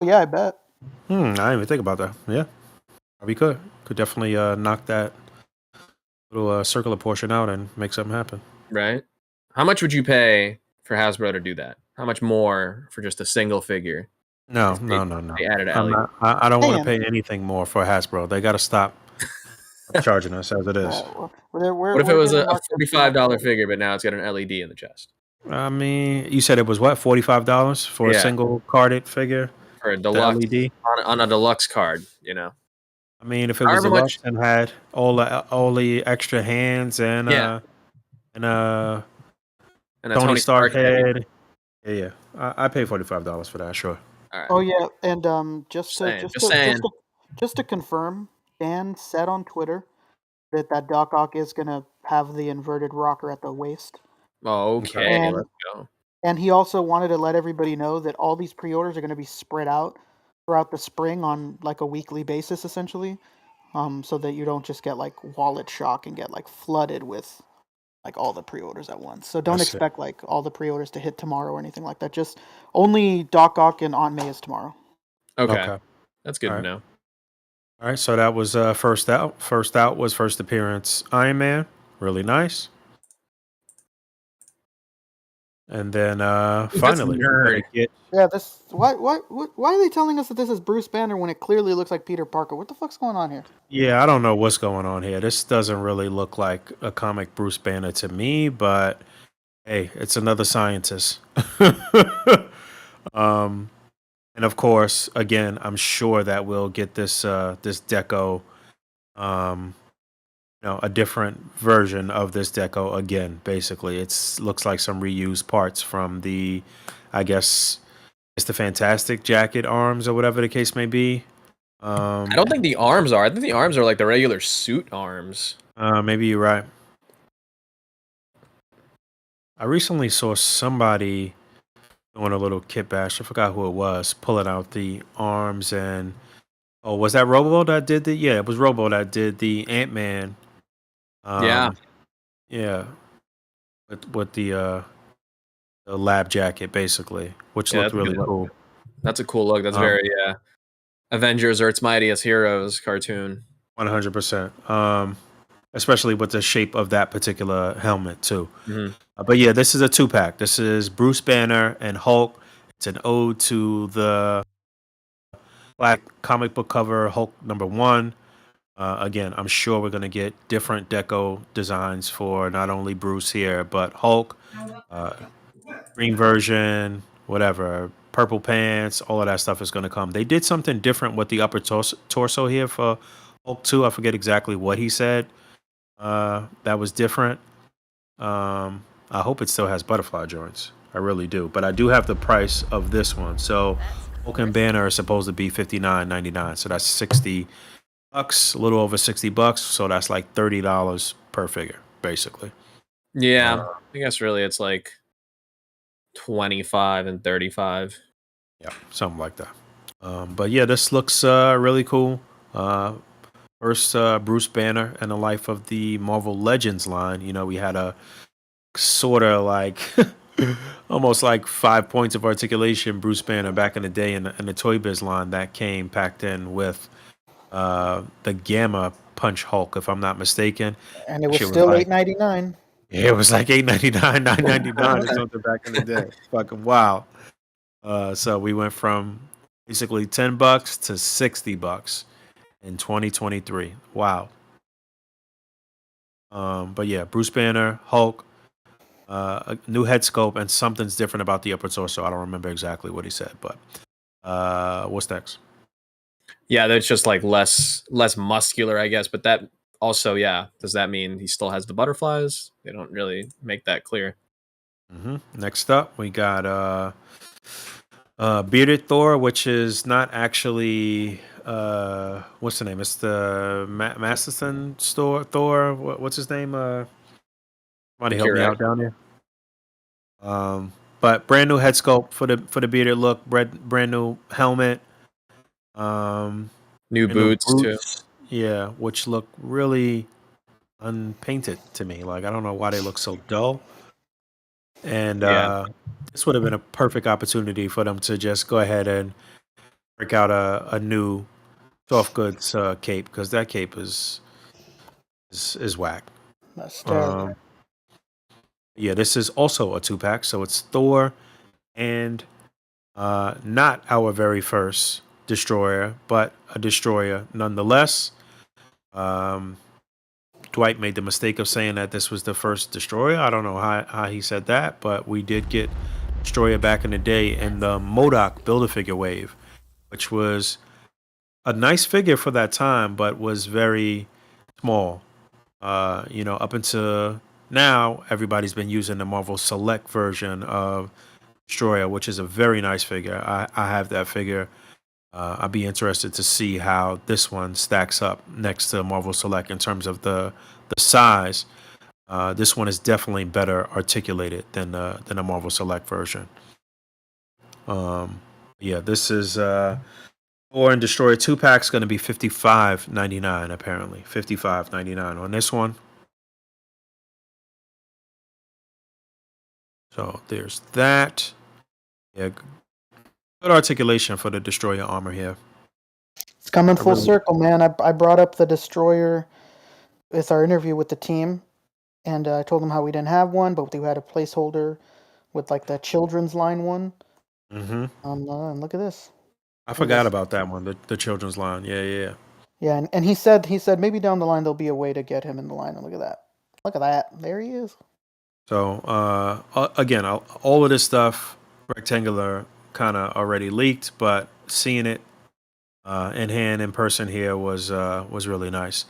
Yeah, I bet. I didn't even think about that. Yeah, we could definitely knock that little circular portion out and make something happen. Right? How much would you pay for Hasbro to do that? How much more for just a single figure? No. If they added I'm LED. not, I don't want to Man. pay anything more for Hasbro. They got to stop charging us as it is. What if it was a $45 figure, but now it's got an LED in the chest I mean, you said it was what, $45 for a Yeah. single carded figure? for a The deluxe LED. on a deluxe card? You know, I mean, if it was However much- deluxe and had all the extra hands and Yeah. and a and a Tony Stark head. head. Yeah. I pay $45 for that. Sure. All right. Oh yeah, and just saying. to confirm, Dan said on Twitter that Doc Ock is gonna have the inverted rocker at the waist, Oh, okay. And- Let's go. and he also wanted to let everybody know that all these pre-orders are gonna be spread out throughout the spring on like a weekly basis, essentially, so that you don't just get like wallet shock and get like flooded with like all the pre-orders at once. So don't I see. expect like all the pre-orders to hit tomorrow or anything like that. Just only Doc Ock and Aunt May is tomorrow. Okay. That's good All to right. know. All right, so that was first out. First out was first appearance Iron Man. Really nice. And then finally, we're gonna nerd? get Yeah, this why are they telling us that this is Bruce Banner when it clearly looks like Peter Parker? What the fuck's going on here? yeah, I don't know what's going on here. This doesn't really look like a comic Bruce Banner to me, but hey, it's another scientist. And of course, again, I'm sure that we'll get this this deco, a different version of this deco again. Basically, it's looks like some reused parts from the, I guess, it's the Fantastic Jacket arms or whatever the case may be. I don't think the arms are. I think the arms are like the regular suit arms. Maybe you're right. I recently saw somebody doing a little kit bash. I forgot who it was, pulling out the arms and was that Robo that did the? Yeah, it was Robo that did the Ant-Man. Yeah. Yeah. With the lab jacket basically, which Yeah, looked that's really good. cool. That's a cool look. That's very Avengers or its Mightiest Heroes cartoon. 100%. Especially with the shape of that particular helmet too. Mhm. But yeah, this is a 2-pack. This is Bruce Banner and Hulk. It's an ode to the black comic book cover Hulk #1. Again, I'm sure we're gonna get different deco designs for not only Bruce here, but Hulk, uh, green version, whatever, purple pants, all of that stuff is gonna come. They did something different with the upper torso here for Hulk 2. I forget exactly what he said. That was different. I hope it still has butterfly joints. I really do. But I do have the price of this one. So Hulk and Banner are supposed to be $59.99. So that's $60, a little over $60. So that's like $30 per figure, basically. Yeah, I guess really it's like 25 and 35. Yeah, something like that. But yeah, this looks really cool. First, Bruce Banner and the life of the Marvel Legends line. You know, we had a sort of like almost like 5 points of articulation Bruce Banner back in the day in the Toy Biz line that came packed in with the Gamma Punch Hulk, if I'm not mistaken. And it That was shit was still like, $8.99. yeah, it was like $8.99, $9.99 or something back in the day. Fucking wild. So we went from basically $10 to $60 in 2023. Wow. But yeah, Bruce Banner, Hulk, a new head sculpt, and something's different about the upper torso. I don't remember exactly what he said, but what's next? Yeah, that's just like less muscular, I guess. But that also, yeah, does that mean he still has the butterflies? They don't really make that clear. Next up, we got bearded Thor, which is not actually what's the name? It's the Masterson store Thor. What's his name? Somebody help me Correct. out down there. But brand new head sculpt for the bearded look. Brand new helmet. New Brand new boots too. Yeah, which look really unpainted to me. Like I don't know why they look so dull. And Yeah. this would have been a perfect opportunity for them to just go ahead and break out a new soft goods cape because that cape is whack. That's terrible. Yeah, this is also a 2-pack, so it's Thor and not our very first destroyer, but a destroyer nonetheless. Um, Dwight made the mistake of saying that this was the first destroyer. I don't know how he said that, but we did get destroyer back in the day in the MODOK Build-A-Figure wave, which was a nice figure for that time, but was very small. Up until now, everybody's been using the Marvel Select version of Destroyer, which is a very nice figure. I have that figure. I'd be interested to see how this one stacks up next to Marvel Select in terms of the size. This one is definitely better articulated than the Marvel Select version. Yeah, this is Thor and Destroyer 2-pack's going to be $55.99 apparently. $55.99 on this one. So there's that. Yeah, good articulation for the Destroyer armor here. It's coming I full really- circle, man. I brought up the Destroyer with our interview with the team, and I told them how we didn't have one, but we had a placeholder with like the children's line one. Mm-hmm. And look at this. I forgot about that one, the children's line. Yeah. Yeah, and he said maybe down the line there'll be a way to get him in the line. And look at that. Look at that. There he is. So again, all of this stuff rectangular kind of already leaked, but seeing it in hand in person here was really nice.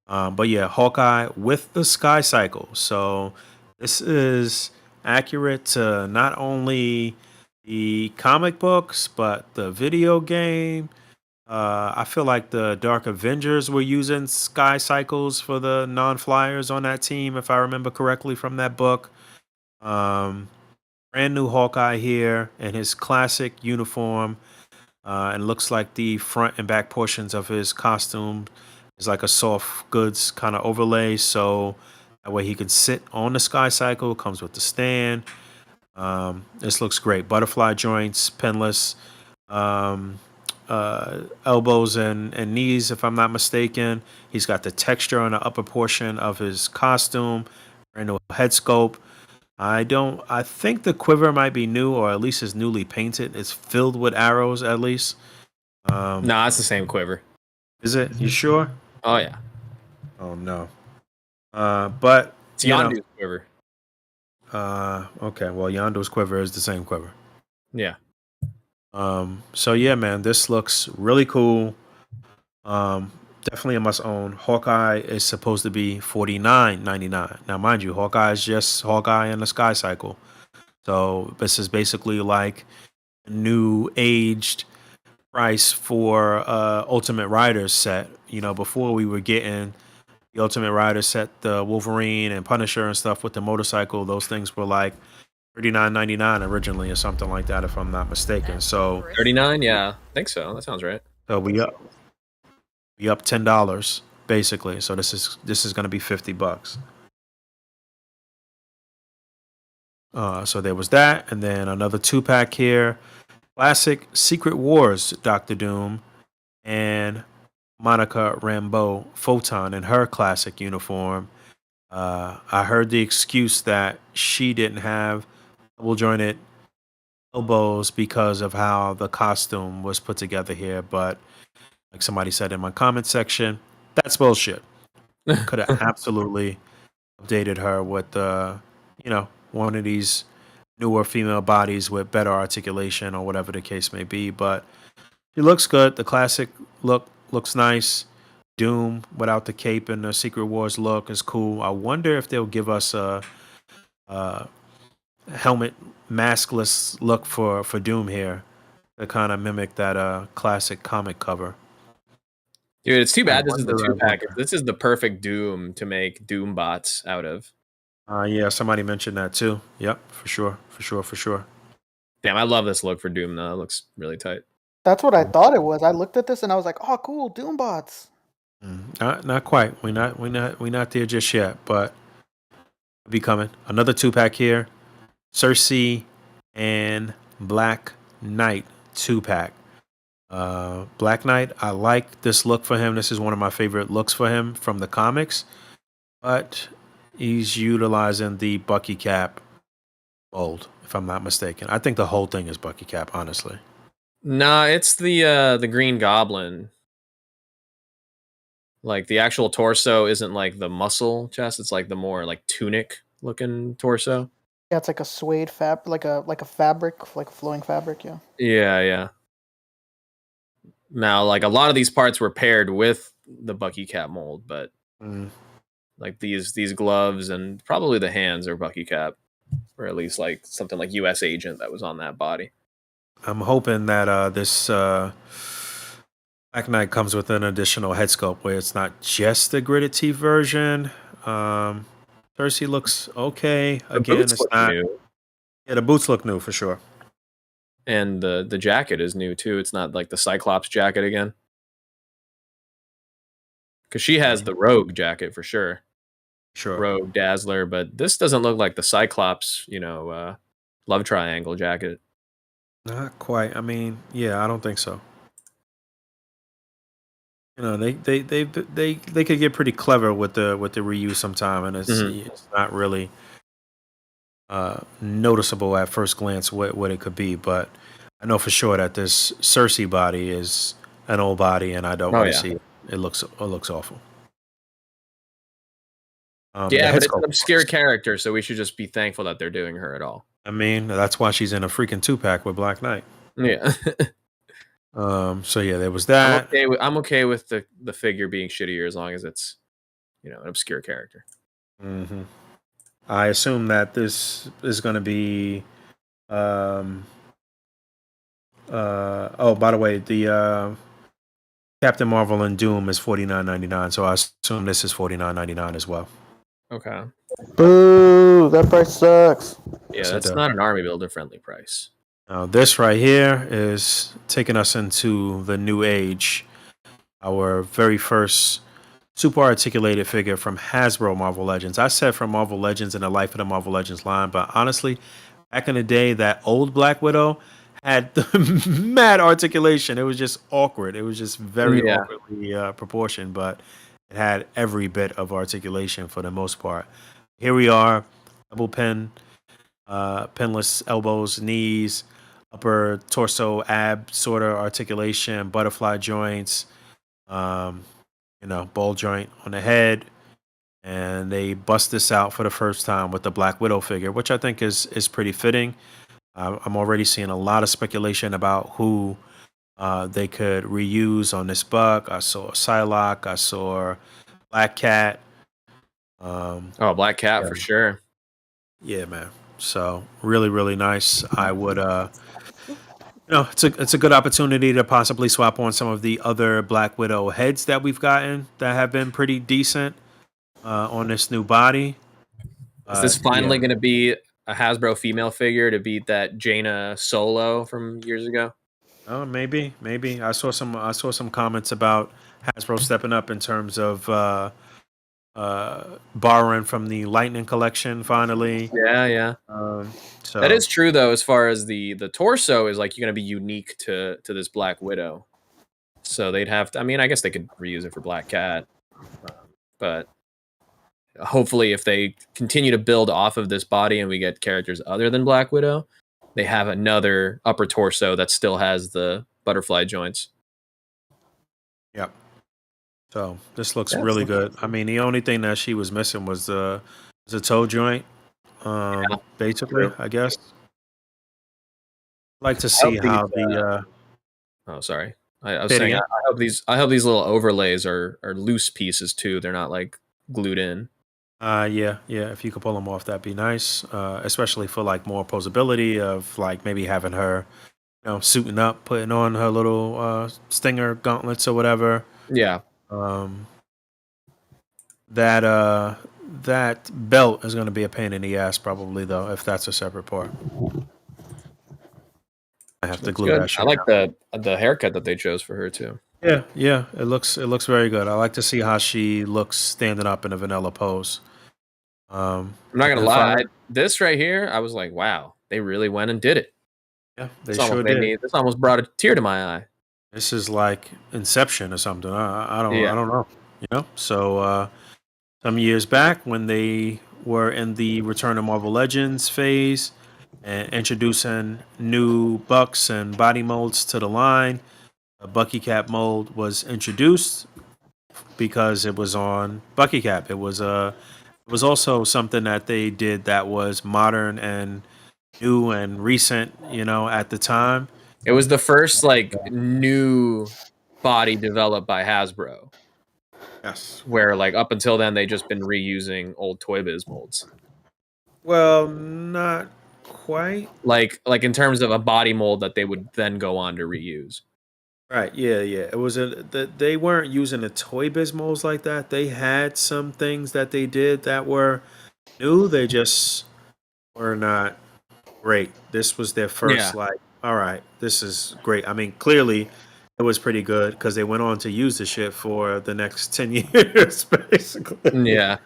But yeah, Hawkeye with the Sky Cycle. So this is accurate to not only the comic books but the video game. I feel like the Dark Avengers were using Sky Cycles for the non-flyers on that team, if I remember correctly from that book. Um, Brand new Hawkeye here in his classic uniform, and looks like the front and back portions of his costume is like a soft goods kind of overlay, so that way he can sit on the Sky Cycle. Comes with the stand. This looks great. Butterfly joints, pinless. elbows and knees, if I'm not mistaken. He's got the texture on the upper portion of his costume, brand new head sculpt. I think the quiver might be new, or at least is newly painted. It's filled with arrows, at least. Nah, it's the same quiver. Is it? You sure? Oh yeah, Oh no. But it's you know, Yondu's quiver. okay. Well, Yondu's quiver is the same quiver. Yeah. So yeah, man, this looks really cool. Definitely a must own. Hawkeye is supposed to be $49.99. Now, mind you, Hawkeye is just Hawkeye in the Sky Cycle. So this is basically like a new aged price for Ultimate Riders set. You know, before we were getting the Ultimate Riders set, the Wolverine and Punisher and stuff with the motorcycle. Those things were like $39.99 originally, or something like that, if I'm not mistaken. So 39. Yeah, I think so. That sounds right. So we up $10 basically. So this is going to be $50. So there was that, and then another 2-pack here, classic Secret Wars Doctor Doom and Monica Rambeau Photon in her classic uniform. I heard the excuse that she didn't have double jointed elbows because of how the costume was put together here, but like somebody said in my comment section, that's bullshit. Could have absolutely updated her with one of these newer female bodies with better articulation or whatever the case may be. But she looks good. The classic look looks nice. Doom without the cape and the Secret Wars look is cool. I wonder if they'll give us a helmet maskless look for Doom here to kind of mimic that classic comic cover. Dude, it's too bad this is the wonder, 2-pack. This is the perfect Doom to make Doom bots out of. Yeah, somebody mentioned that too. Yep, for sure. Damn, I love this look for Doom though. It looks really tight. That's what I thought it was. I looked at this and I was like, "Oh, cool, Doombots." Not quite. We're not there just yet, but it'll be coming. Another 2-pack here. Cersei and Black Knight 2-pack. Black Knight, I like this look for him. This is one of my favorite looks for him from the comics, but he's utilizing the Bucky cap mold, if I'm not mistaken. I think the whole thing is Bucky cap, honestly. Nah, it's the Green Goblin. Like the actual torso isn't like the muscle chest; it's like the more like tunic looking torso. Yeah, it's like a suede like a fabric, like a flowing fabric. Yeah. Yeah. Now, like a lot of these parts were paired with the Bucky cap mold, but like these gloves and probably the hands are Bucky cap, or at least like something like U.S. Agent that was on that body. I'm hoping that this Black Knight comes with an additional head sculpt where it's not just the gritted teeth version. Cersei looks okay. Again, it's not new. Yeah, the boots look new for sure. And the jacket is new too. It's not like the Cyclops jacket again. Because she has the Rogue jacket for sure. Sure. Rogue, Dazzler, but this doesn't look like the Cyclops, love triangle jacket. Not quite. I mean, yeah, I don't think so. You know, they could get pretty clever with the reuse sometime, and it's not really noticeable at first glance what it could be. But I know for sure that this Cersei body is an old body, and I don't want to see it. It looks awful. Yeah, but it's an obscure character, so we should just be thankful that they're doing her at all. I mean, that's why she's in a freaking 2-pack with Black Knight. Yeah. So yeah, there was that. I'm okay with the figure being shittier as long as it's, an obscure character. Mm-hmm. I assume that this is going to be. By the way, the Captain Marvel and Doom is $49.99, so I assume this is $49.99 as well. Okay. Boo! That price sucks. Yeah, that's not an army builder friendly price. Now, this right here is taking us into the new age. Our very first super articulated figure from Hasbro Marvel Legends. I said from Marvel Legends and the Life of the Marvel Legends line, but honestly, back in the day, that old Black Widow had the mad articulation. It was just awkward. It was just very Yeah. awkwardly proportioned, but it had every bit of articulation for the most part. Here we are, double pin, pinless elbows, knees, upper torso, ab sort of articulation, butterfly joints, um, ball joint on the head, and they bust this out for the first time with the Black Widow figure, which I think is pretty fitting. I'm already seeing a lot of speculation about who they could reuse on this buck. I saw Psylocke, I saw Black Cat. Oh, Black Cat Yeah, for sure. yeah, man. So really, really nice. I would it's a good opportunity to possibly swap on some of the other Black Widow heads that we've gotten that have been pretty decent on this new body. Is this Yeah. finally going to be a Hasbro female figure to beat that Jaina Solo from years ago? Oh, maybe. I saw some comments about Hasbro stepping up in terms of borrowing from the Lightning collection finally. Yeah, yeah. Um, That so is true though. As far as the torso is like, you're going to be unique to this Black Widow, so they'd have to. I mean, I guess they could reuse it for Black Cat, but hopefully, if they continue to build off of this body and we get characters other than Black Widow, they have another upper torso that still has the butterfly joints. yep. So this looks That's really good. I mean, the only thing that she was missing was the toe joint. Basically, true. I guess. Like to I hope see these. how the Oh, sorry. I was say it saying again? I hope these. I hope these little overlays are loose pieces too. They're not like glued in. Yeah. If you could pull them off, that'd be nice. Especially for like more posability of like maybe having her, suiting up, putting on her little stinger gauntlets or whatever. Yeah. Um, that belt is going to be a pain in the ass probably though if that's a separate part. I have to Looks glue good. that I shit like down. the haircut that they chose for her too. Yeah. It looks very good. I like to see how she looks standing up in a vanilla pose. I'm not gonna And lie. finally, This right here, I was like, wow, they really went and did it. yeah, they This almost sure made did. me. This almost brought a tear to my eye. This is like Inception or something. I Yeah. don't know. So some years back when they were in the Return of Marvel Legends phase and introducing new bucks and body molds to the line, a Bucky Cap mold was introduced because it was on Bucky Cap. It was also something that they did that was modern and new and recent, at the time. It was the first like new body developed by Hasbro, Yes. where like up until then they just been reusing old Toy Biz molds. Well, not quite. Like in terms of a body mold that they would then go on to reuse. Right. Yeah. It was they weren't using the Toy Biz molds like that. They had some things that they did that were new. They just were not great. This was their Yeah. first like, all right, this is great. I mean, clearly it was pretty good because they went on to use the shit for the next 10 years basically. Yeah.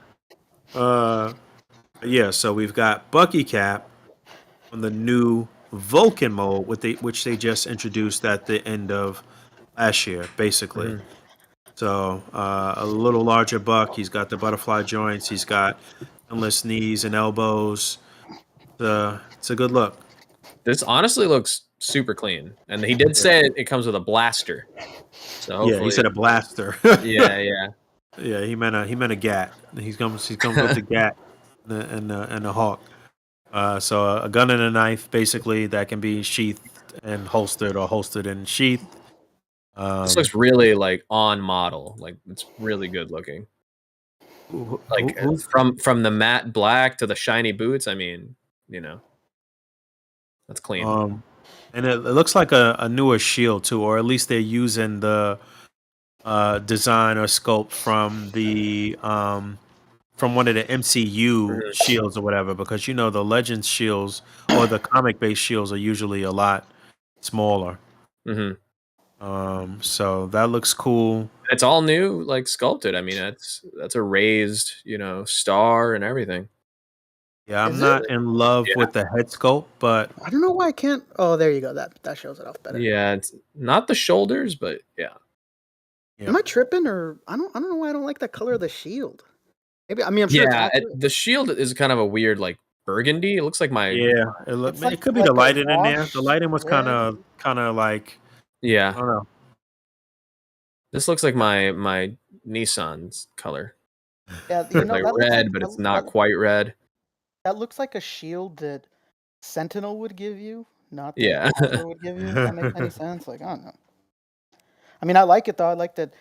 Uh yeah, so we've got Bucky Cap on the new Vulcan mode which they just introduced at the end of last year basically. Mhm. So a little larger buck. He's got the butterfly joints. He's got endless knees and elbows. It's a good look. This honestly looks super clean, and he did say it comes with a blaster. So Yeah, he hopefully, said a blaster. yeah. Yeah, he meant a gat. He's comes with the gat and the hawk. So a gun and a knife basically that can be sheathed and holstered or holstered and sheathed. This Um, looks really like on model. Like it's really good looking. Like who's from the matte black to the shiny boots. I mean, you know, that's clean. and it looks like a newer shield too, or at least they're using the design or sculpt from one of the MCU Mhm. shields or whatever, because the Legends shields or the comic based shields are usually a lot smaller. Mhm. So that looks cool. It's all new, like sculpted. I mean, that's a raised, star and everything. Yeah, I'm Is not in love Yeah. with the head sculpt, but I don't know why I can't. Oh, there you go. That shows it off better. Yeah, it's not the shoulders, but yeah. Am I tripping or I don't know why I don't like the color of the shield. Maybe I'm sure it's Yeah, accurate. the shield is kind of a weird like burgundy. It looks like my yeah, It's it like could be the a lighting in there. The wash lighting was kind red. of like I yeah. don't know. This looks like my Nissan's color. Yeah, It's like that looks like red, but it's not quite red. that looks like a shield that Sentinel would give you, not that Yeah. Hasbro would give you. If that makes any sense? Like I don't know. I mean, I like it though. I like that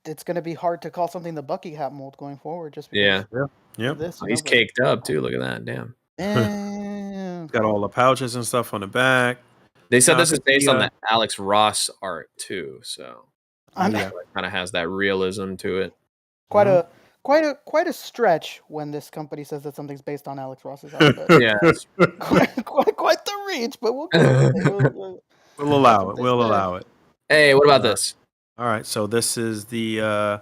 it's going to be hard to call something the Bucky hat mold going forward, just because Yeah. Yep. of this. Oh, he's caked up too. Look at that. Damn. Damn. Got all the pouches and stuff on the back. They said I this is could see, based on the Alex Ross art too, so I'm yeah. it kind of has that realism to it. quite a stretch when this company says that something's based on Alex Ross's art. But Yeah. quite the reach, but we'll go with it. We'll allow it. That's what they We'll say. allow it. Hey, what about this? All right, so this is the I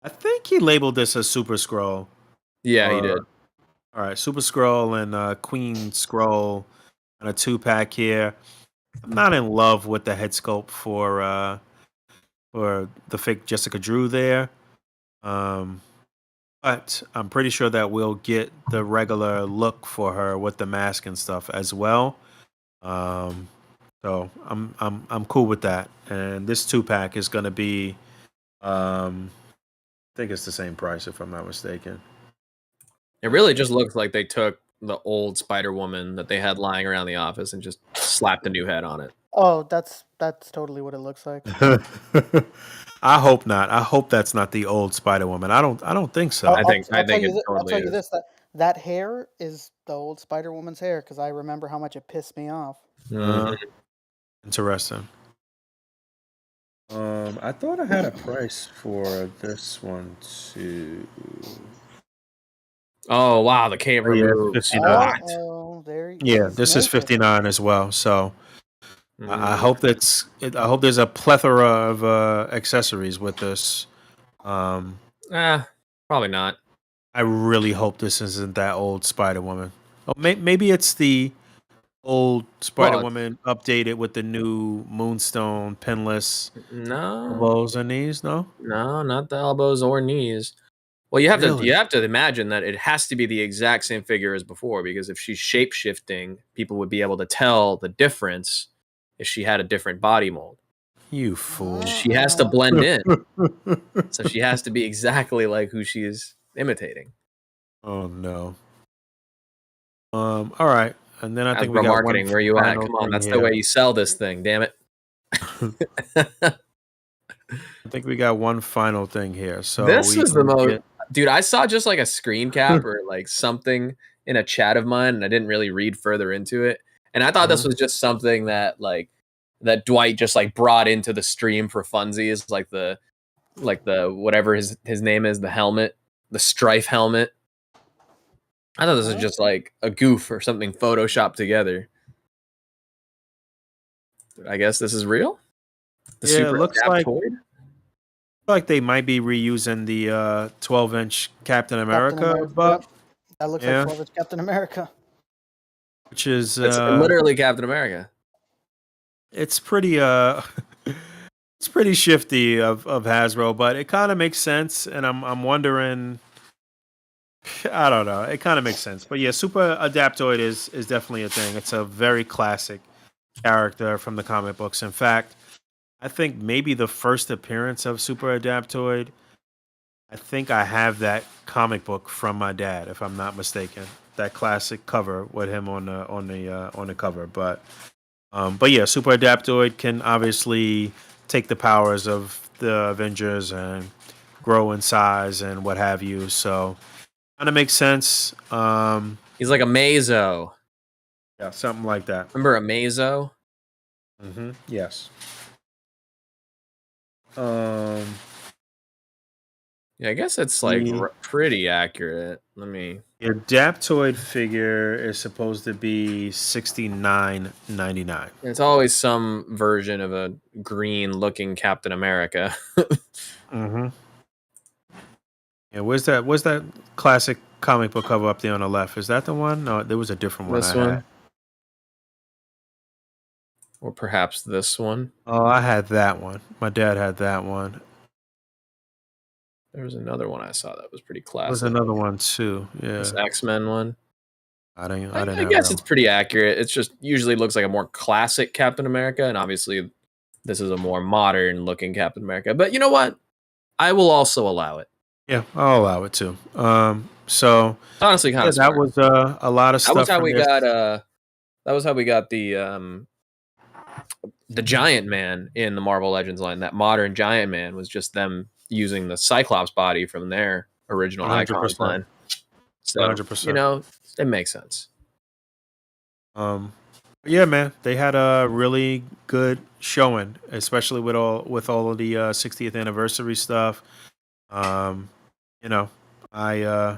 think he labeled this as Super Scroll. Yeah, he did. All right, Super Scroll and Queen Scroll and a 2-pack here. I'm not in love with the head sculpt for the fake Jessica Drew there. But I'm pretty sure that we'll get the regular look for her with the mask and stuff as well. So I'm cool with that. And this 2-pack is gonna be I think it's the same price if I'm not mistaken. It really just looks like they took the old Spider Woman that they had lying around the office and just slapped a new head on it. Oh, that's totally what it looks like. I hope not. I hope that's not the old Spider Woman. I don't think so. I think I'll tell it you totally is. this that hair is the old Spider Woman's hair because I remember how much it pissed me off. Interesting. I thought I had a price for this one too. Oh wow, the cave removes. $59. Oh, there. Yeah, this is $59 as well. So I hope I hope there's a plethora of accessories with this. Probably not. I really hope this isn't that old Spider Woman. Oh, maybe it's the old Spider Woman updated with the new Moonstone pinless elbows and knees. No, not the elbows or knees. Well, you have to imagine that it has to be the exact same figure as before, because if she's shape shifting, people would be able to tell the difference if she had a different body mold. You fool! She has to blend in, so she has to be exactly like who she is imitating. Oh no. All right, and then I think we got marketing. one. Where you at? Come on, that's the way you sell this thing. Damn it. I think we got one final thing here. So this was the most, dude. I saw just like a screen cap or like something in a chat of mine, and I didn't really read further into it. And I thought this was just something that that Dwight just like brought into the stream for funsies, like the whatever his name is, the helmet, the Strife helmet. I thought this was just like a goof or something photoshopped together. I guess this is real. The Super looks like they might be reusing the 12-inch Captain America buck. Yep. That looks like 12-inch Captain America. Which is it's literally Captain America. It's pretty it's pretty shifty of Hasbro, but it kind of makes sense, and I'm wondering. I don't know. It kind of makes sense, but yeah, Super Adaptoid is definitely a thing. It's a very classic character from the comic books. In fact, I think maybe the first appearance of Super Adaptoid. I think I have that comic book from my dad, if I'm not mistaken. That classic cover with him on the cover, but yeah, Super Adaptoid can obviously take the powers of the Avengers and grow in size and what have you. So kind of makes sense. He's like a Mezco. Yeah, something like that. Remember a Mezco? Mm-hmm. Yes. Yeah, I guess it's like pretty accurate. Let me. Your Adaptoid figure is supposed to be $69.99. It's always some version of a green-looking Captain America. Mm-hmm. Yeah, where's that classic comic book cover up there on the left. Is that the one? No, there was a different one This I one, had. or perhaps this one. Oh, I had that one. My dad had that one. There was another one I saw that was pretty There was classic. another one too. Yeah, This X-Men one. I didn't I have guess that it's one. pretty accurate. It's just usually looks like a more classic Captain America, and obviously this is a more modern looking Captain America. But you know what? I will also allow it. Yeah, I'll allow it too. So Honestly, kind yeah, of that smart. was a lot of That was stuff how from we this. got that was how we got the Giant Man in the Marvel Legends line. That modern Giant Man was just them using the Cyclops body from their original Icons 100%. line. So 100%. it makes sense. Yeah, man, they had a really good showing, especially with all of the 60th anniversary stuff. Um, you know, I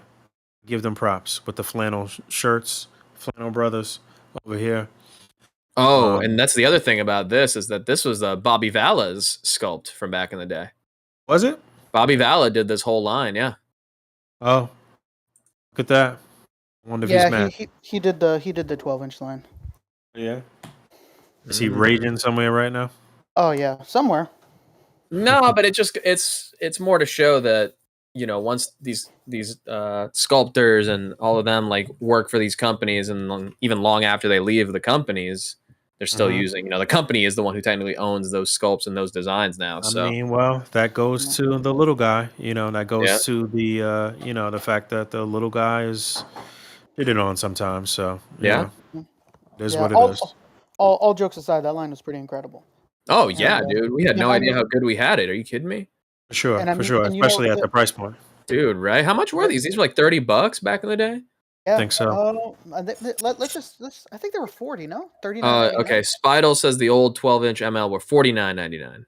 give them props with the flannel shirts, flannel brothers over here. Oh, and that's the other thing about this is that this was Bobby Vala's sculpt from back in the day. Was it? Bobby Vala did this whole line, yeah. Oh, look at that. I wonder if he's Yeah, mad. he did the 12-inch line. Yeah. Is he raging somewhere right now? Oh yeah, somewhere. No, but it's more to show that once these sculptors and all of them like work for these companies, and even long after they leave the companies, they're still using. The company is the one who technically owns those sculpts and those designs now. I So mean, well, that goes to the little guy. That yeah, goes to the the fact that the little guy is hit it on sometimes. So yeah. it is Yeah, what it is. all jokes aside, that line was pretty incredible. Oh yeah, And, dude, we had yeah, no I idea mean, how good we had it. Are you kidding me? For sure, and I for mean, sure, and especially at the price point. Dude, right? How much were these? These were like $30 back in the day. yeah, I think so. let's. I think they were 40. No, 39. Okay. Spidel says the old 12-inch ML were $49.99.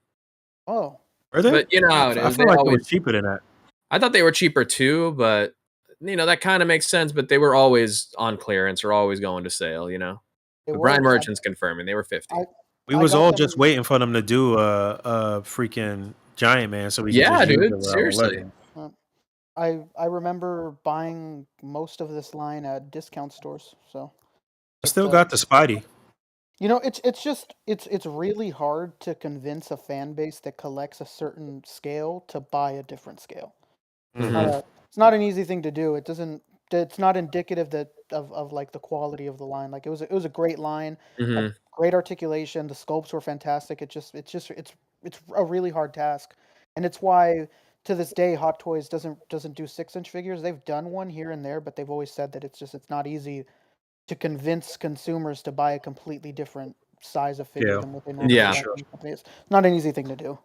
Oh, Are they? But you know how it I is. feel They like it was always. cheaper than that. I thought they were cheaper too, but that kind of makes sense. But they were always on clearance or always going to sale. they But were. Brian Merchant's confirming they were 50. We I was got all them. just waiting for them to do a freaking Giant Man so we could Yeah, just use dude. it with our Seriously. legend. I remember buying most of this line at discount stores. So I still got the Spidey. it's really hard to convince a fan base that collects a certain scale to buy a different scale. It's not an easy thing to do. It's not indicative of like the quality of the line. Like it was a great line, great articulation. The sculpts were fantastic. It's a really hard task, and it's why to this day Hot Toys doesn't do 6-inch figures. They've done one here and there, but they've always said that it's not easy to convince consumers to buy a completely different size of figure than what they normally Yeah. buy from these companies. Not an easy thing to do.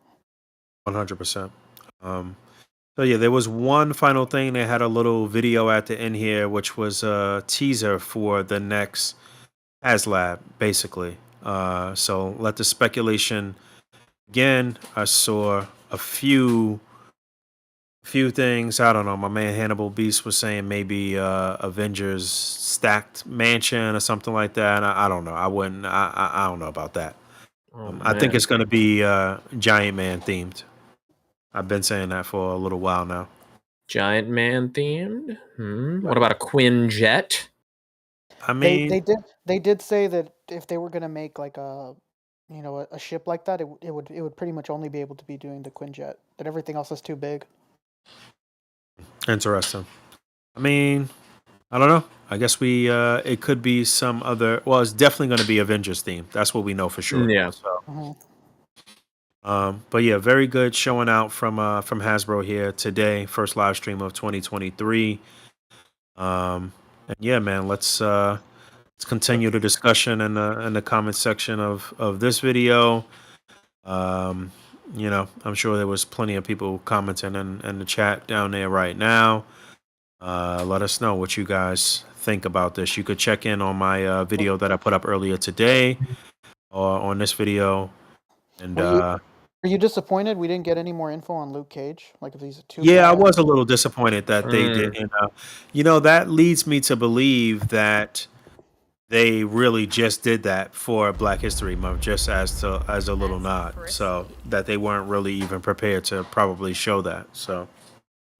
100%. So yeah, there was one final thing. They had a little video at the end here, which was a teaser for the next HasLab, basically. So let the speculation begin. I saw a few things. I don't know. My man Hannibal Beast was saying maybe Avengers stacked mansion or something like that. I don't know. I wouldn't. I don't know about that. I think it's going to be Giant Man themed. I've been saying that for a little while now. Giant Man themed. What about a Quinjet? I mean, they did say that if they were gonna make like a ship like that, it would pretty much only be able to be doing the Quinjet. That everything else is too big. interesting. I mean, I don't know. I guess it could be some other. Well, it's definitely going to be Avengers themed. That's what we know for sure. Yeah. So, but yeah, very good showing out from Hasbro here today. First live stream of 2023. And yeah, man, let's continue the discussion in the comment section of this video. I'm sure there was plenty of people commenting in the chat down there right now. Let us know what you guys think about this. You could check in on my video that I put up earlier today, or on this video. And Are you disappointed we didn't get any more info on Luke Cage? Like if he's a two. yeah, I was a little disappointed that they didn't. That leads me to believe that they really just did that for Black History Month, just as a little nod. So that they weren't really even prepared to probably show that. So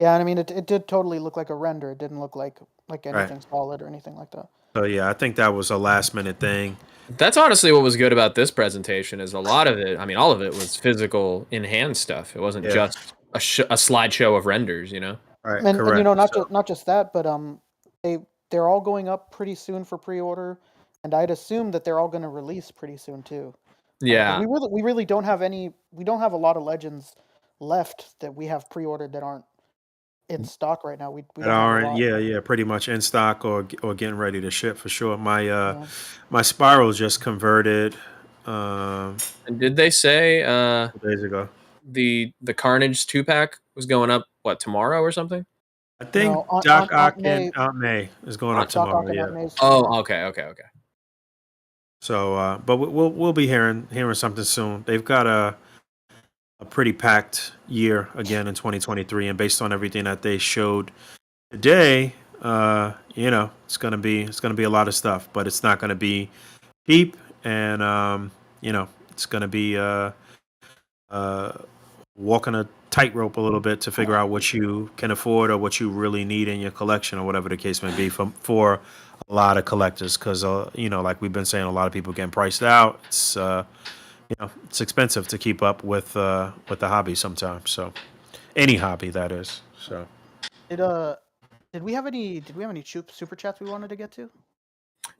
Yeah, and I mean, it did totally look like a render. It didn't look like Right. anything solid or anything like that. So yeah, I think that was a last minute thing. That's honestly what was good about this presentation. Is a lot of it. I mean, all of it was physical in hand stuff. It wasn't Yeah. just a slideshow of renders. You know. Right. And Correct. you know, So, not just that, but they're all going up pretty soon for pre-order, and I'd assume that they're all going to release pretty soon too. 'Cause Yeah. we really don't have we don't have a lot of legends left that we have pre-ordered that aren't in stock right now. We that don't have a aren't lot. pretty much in stock or getting ready to ship for sure. My Yeah. my spiral just converted And did they say 2 days ago. the Carnage 2-pack was going up tomorrow or something? I think No, on Doc Aunt Ock May, and Aunt May is going up Doc Ock tomorrow. and Aunt Yeah. May's tomorrow. Oh, okay. So, but we'll be hearing something soon. They've got a pretty packed year again in 2023, and based on everything that they showed today, it's gonna be a lot of stuff, but it's not gonna be cheap, and it's gonna be walking a tightrope a little bit to figure out what you can afford or what you really need in your collection or whatever the case may be for a lot of collectors, because like we've been saying, a lot of people getting priced out. It's it's expensive to keep up with the hobby sometimes. So any hobby, that is. So Did we have any super chats we wanted to get to?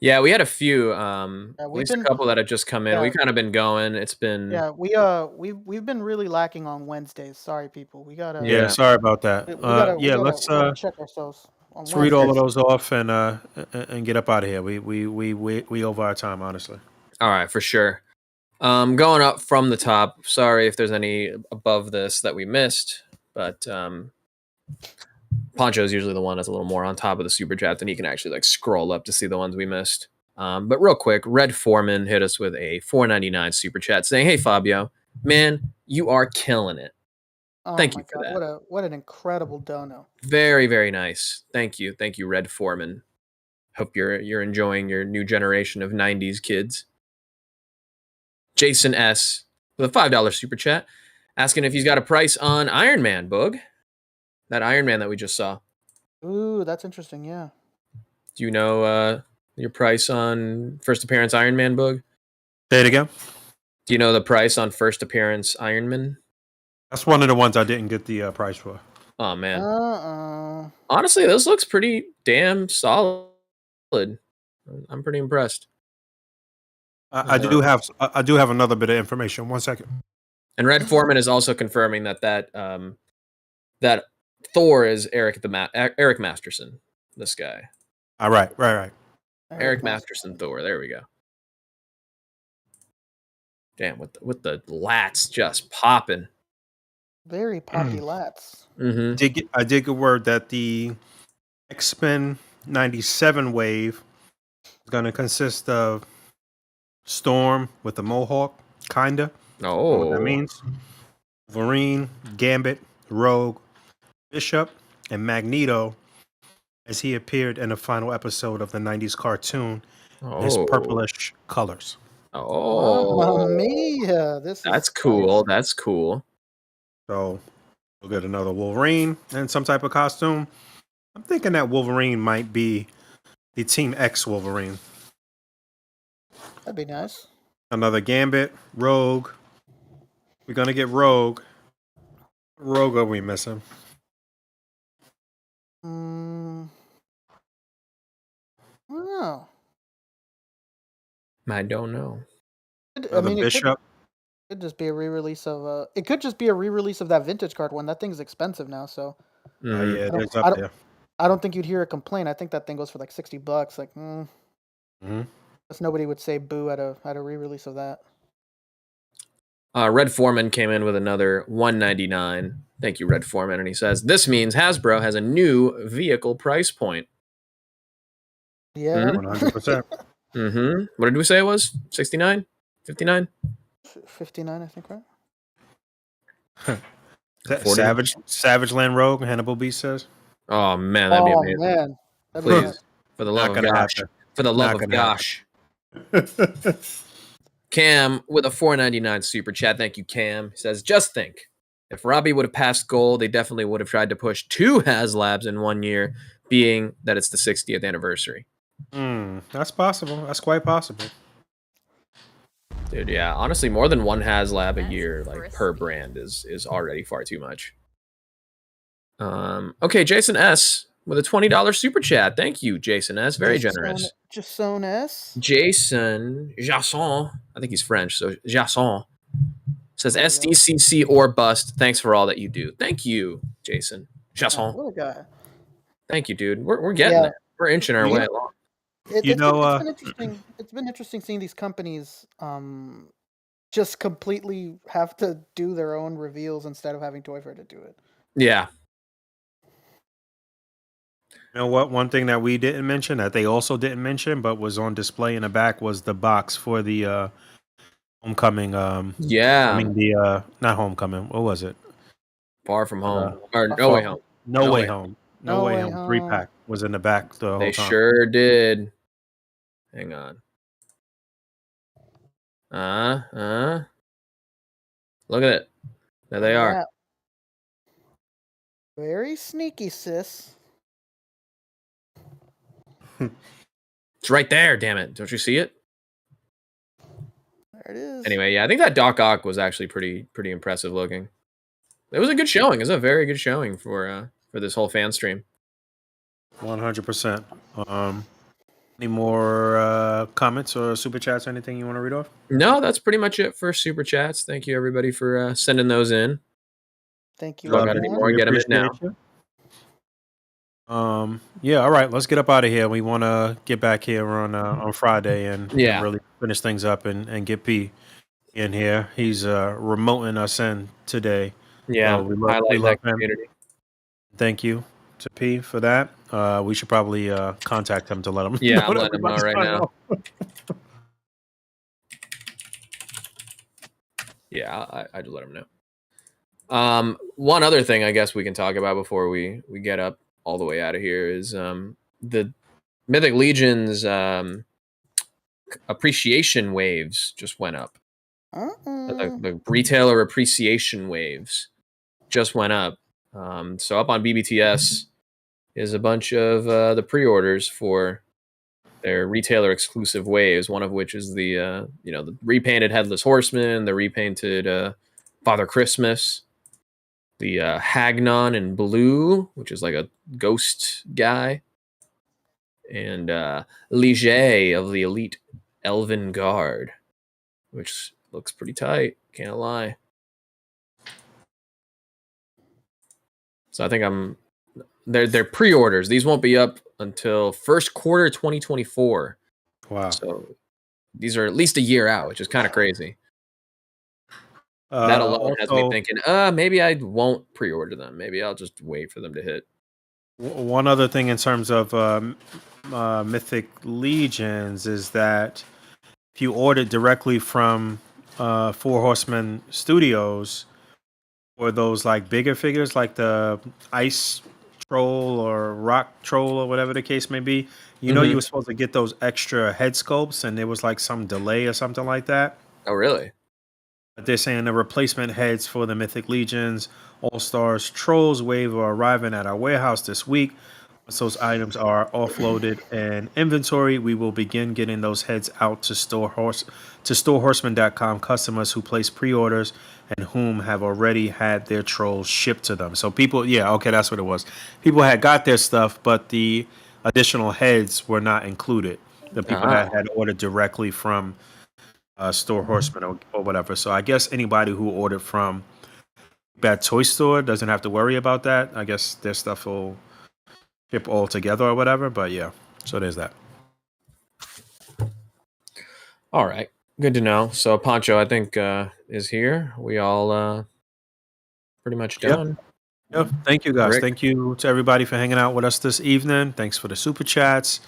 Yeah, we had a few. At we've least a been couple that have just come in. yeah. We've kind of been going. It's been We've been really lacking on Wednesdays. Sorry, people. We gotta yeah, sorry about that. we gotta check ourselves on let's read all of Wednesdays. those off and get up out of here. We over our time, honestly. all right for sure. Going up from the top. Sorry if there's any above this that we missed, but Poncho is usually the one that's a little more on top of the super chat, and he can actually like scroll up to see the ones we missed. But real quick, Red Foreman hit us with a $4.99 super chat saying, "Hey Fabio, man, you are killing it. Oh Thank my you for God, that. what an incredible dono. Very, very nice. Thank you, Red Foreman. Hope you're enjoying your new generation of '90s kids." Jason S with a $5 super chat asking if he's got a price on Iron Man, Boog. That Iron Man that we just saw. Ooh, that's interesting. Yeah. Do you know your price on first appearance Iron Man, Boog? Say it again. Do you know the price on first appearance Iron Man? That's one of the ones I didn't get the price for. Oh man. Uh-uh. Honestly, this looks pretty damn solid. I'm pretty impressed. I do have another bit of information. 1 second. And Red Foreman is also confirming that that Thor is Eric Masterson. This guy. All right. Eric Masterson Thor. There we go. Damn, with the lats just popping. Very poppy lats. Mm-hmm. I did get word that the X-Men 97 wave is going to consist of Storm with a mohawk, kinda. Oh, What that means. Wolverine, Gambit, Rogue, Bishop, and Magneto, as he appeared in the final episode of the 90s cartoon, his purplish colors. Oh, Mamma mia! That's cool. That's cool. So we'll get another Wolverine and some type of costume. I'm thinking that Wolverine might be the Team X Wolverine. That'd be nice. Another Gambit, Rogue. We're gonna get Rogue. Rogue, are we missing? I don't know. I don't know. Another Bishop. It could just be a re-release of it could just be a re-release of that vintage card one. That thing's expensive now, so Yeah, it's up there. I don't think you'd hear a complaint. I think that thing goes for like $60. Like, guess nobody would say boo at a re-release of that. Red Foreman came in with another $1.99. Thank you, Red Foreman, and he says this means Hasbro has a new vehicle price point. Yeah, 100%. Mm-hmm. What did we say it was? 69? 59? 59, I think, right? Savage Land Rogue, Hannibal Beast says. Oh man, that'd be amazing. Man. Please, for the love of gosh. For the love of gosh. Cam with a $4.99 super chat. Thank you, Cam. He says, just think. If Robbie would have passed gold, they definitely would have tried to push 2 HasLabs in 1 year, being that it's the 60th anniversary. That's possible. That's quite possible. Dude, yeah. Honestly, more than 1 HasLab a year, like per brand, is already far too much. Okay, Jason S. with a $20 super chat. Thank you, Jason S. Very generous. Jason S. Jason Jasson, I think he's French, so Jasson says There you go. SDCC or bust. Thanks for all that you do. Thank you, Jason Jasson. What a guy. Thank you, dude. We're getting there. We're inching our way along. It's been interesting. It's been interesting seeing these companies just completely have to do their own reveals instead of having Toy Fair to do it. Yeah. You know what? One thing that we didn't mention, that they also didn't mention, but was on display in the back, was the box for the Homecoming. Yeah. I mean not Homecoming. What was it? Far From Home or No Way Home. No Way Home. No Way Home 3-pack was in the back the whole time. They sure did. Hang on. Look at it. There they are. Very sneaky, sis. It's right there, damn it. Don't you see it? There it is. Anyway, yeah, I think that Doc Ock was actually pretty impressive looking. It was a good showing. It was a very good showing for this whole fan stream. 100%. Any more comments or super chats or anything you want to read off? No, that's pretty much it for super chats. Thank you everybody for sending those in. Thank you. If I got any more, get them in now. Yeah, all right, let's get up out of here. We want to get back here on Friday and really finish things up and get P in here. He's remoting us in today. Yeah, we love that him. Community. Thank you to P for that. We should probably contact him to let him know. Yeah, I'm letting him know right now. Yeah, I'd let him know. One other thing I guess we can talk about before we get up all the way out of here is the Mythic Legion's appreciation waves just went up. The retailer appreciation waves just went up. So up on BBTS is a bunch of the pre-orders for their retailer exclusive waves, one of which is the the repainted Headless Horseman, the repainted Father Christmas, the Hagnon in blue, which is like a ghost guy, and Liger of the Elite Elven Guard, which looks pretty tight, can't lie. So I think they're pre-orders. These won't be up until first quarter 2024. Wow. So these are at least a year out, which is kind of crazy. That alone has me thinking, maybe I won't pre-order them. Maybe I'll just wait for them to hit. One other thing in terms of Mythic Legions is that if you order directly from Four Horsemen Studios, or those like bigger figures like the Ice Troll or Rock Troll or whatever the case may be, you know you were supposed to get those extra head sculpts, and there was like some delay or something like that. Oh, really? They're saying the replacement heads for the Mythic Legions All-Stars Trolls wave are arriving at our warehouse this week. Once those items are offloaded and inventory, we will begin getting those heads out to storehorseman.com customers who place pre-orders and whom have already had their trolls shipped to them. So people, that's what it was. People had got their stuff, but the additional heads were not included. The people that had ordered directly from Store Horseman or whatever. So I guess anybody who ordered from that toy store doesn't have to worry about that. I guess their stuff will ship all together or whatever. But yeah, so there's that. All right, good to know. So Pancho, I think is here. We all pretty much done. Yep. Thank you guys. Rick. Thank you to everybody for hanging out with us this evening. Thanks for the super chats.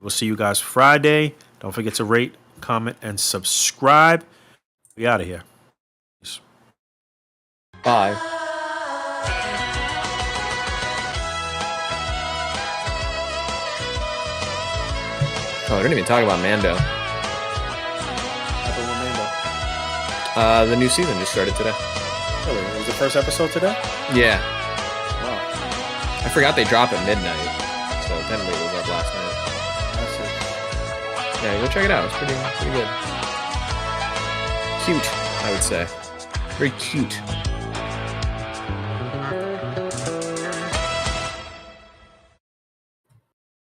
We'll see you guys Friday. Don't forget to rate, comment, and subscribe. We out of here. Peace. Bye. Oh, I didn't even talk about Mando. The new season just started today. Really? It was the first episode today? Yeah, Wow. I forgot they drop at midnight, so technically it was up last night. Yeah, go check it out. It's pretty good. Cute, I would say. Very cute.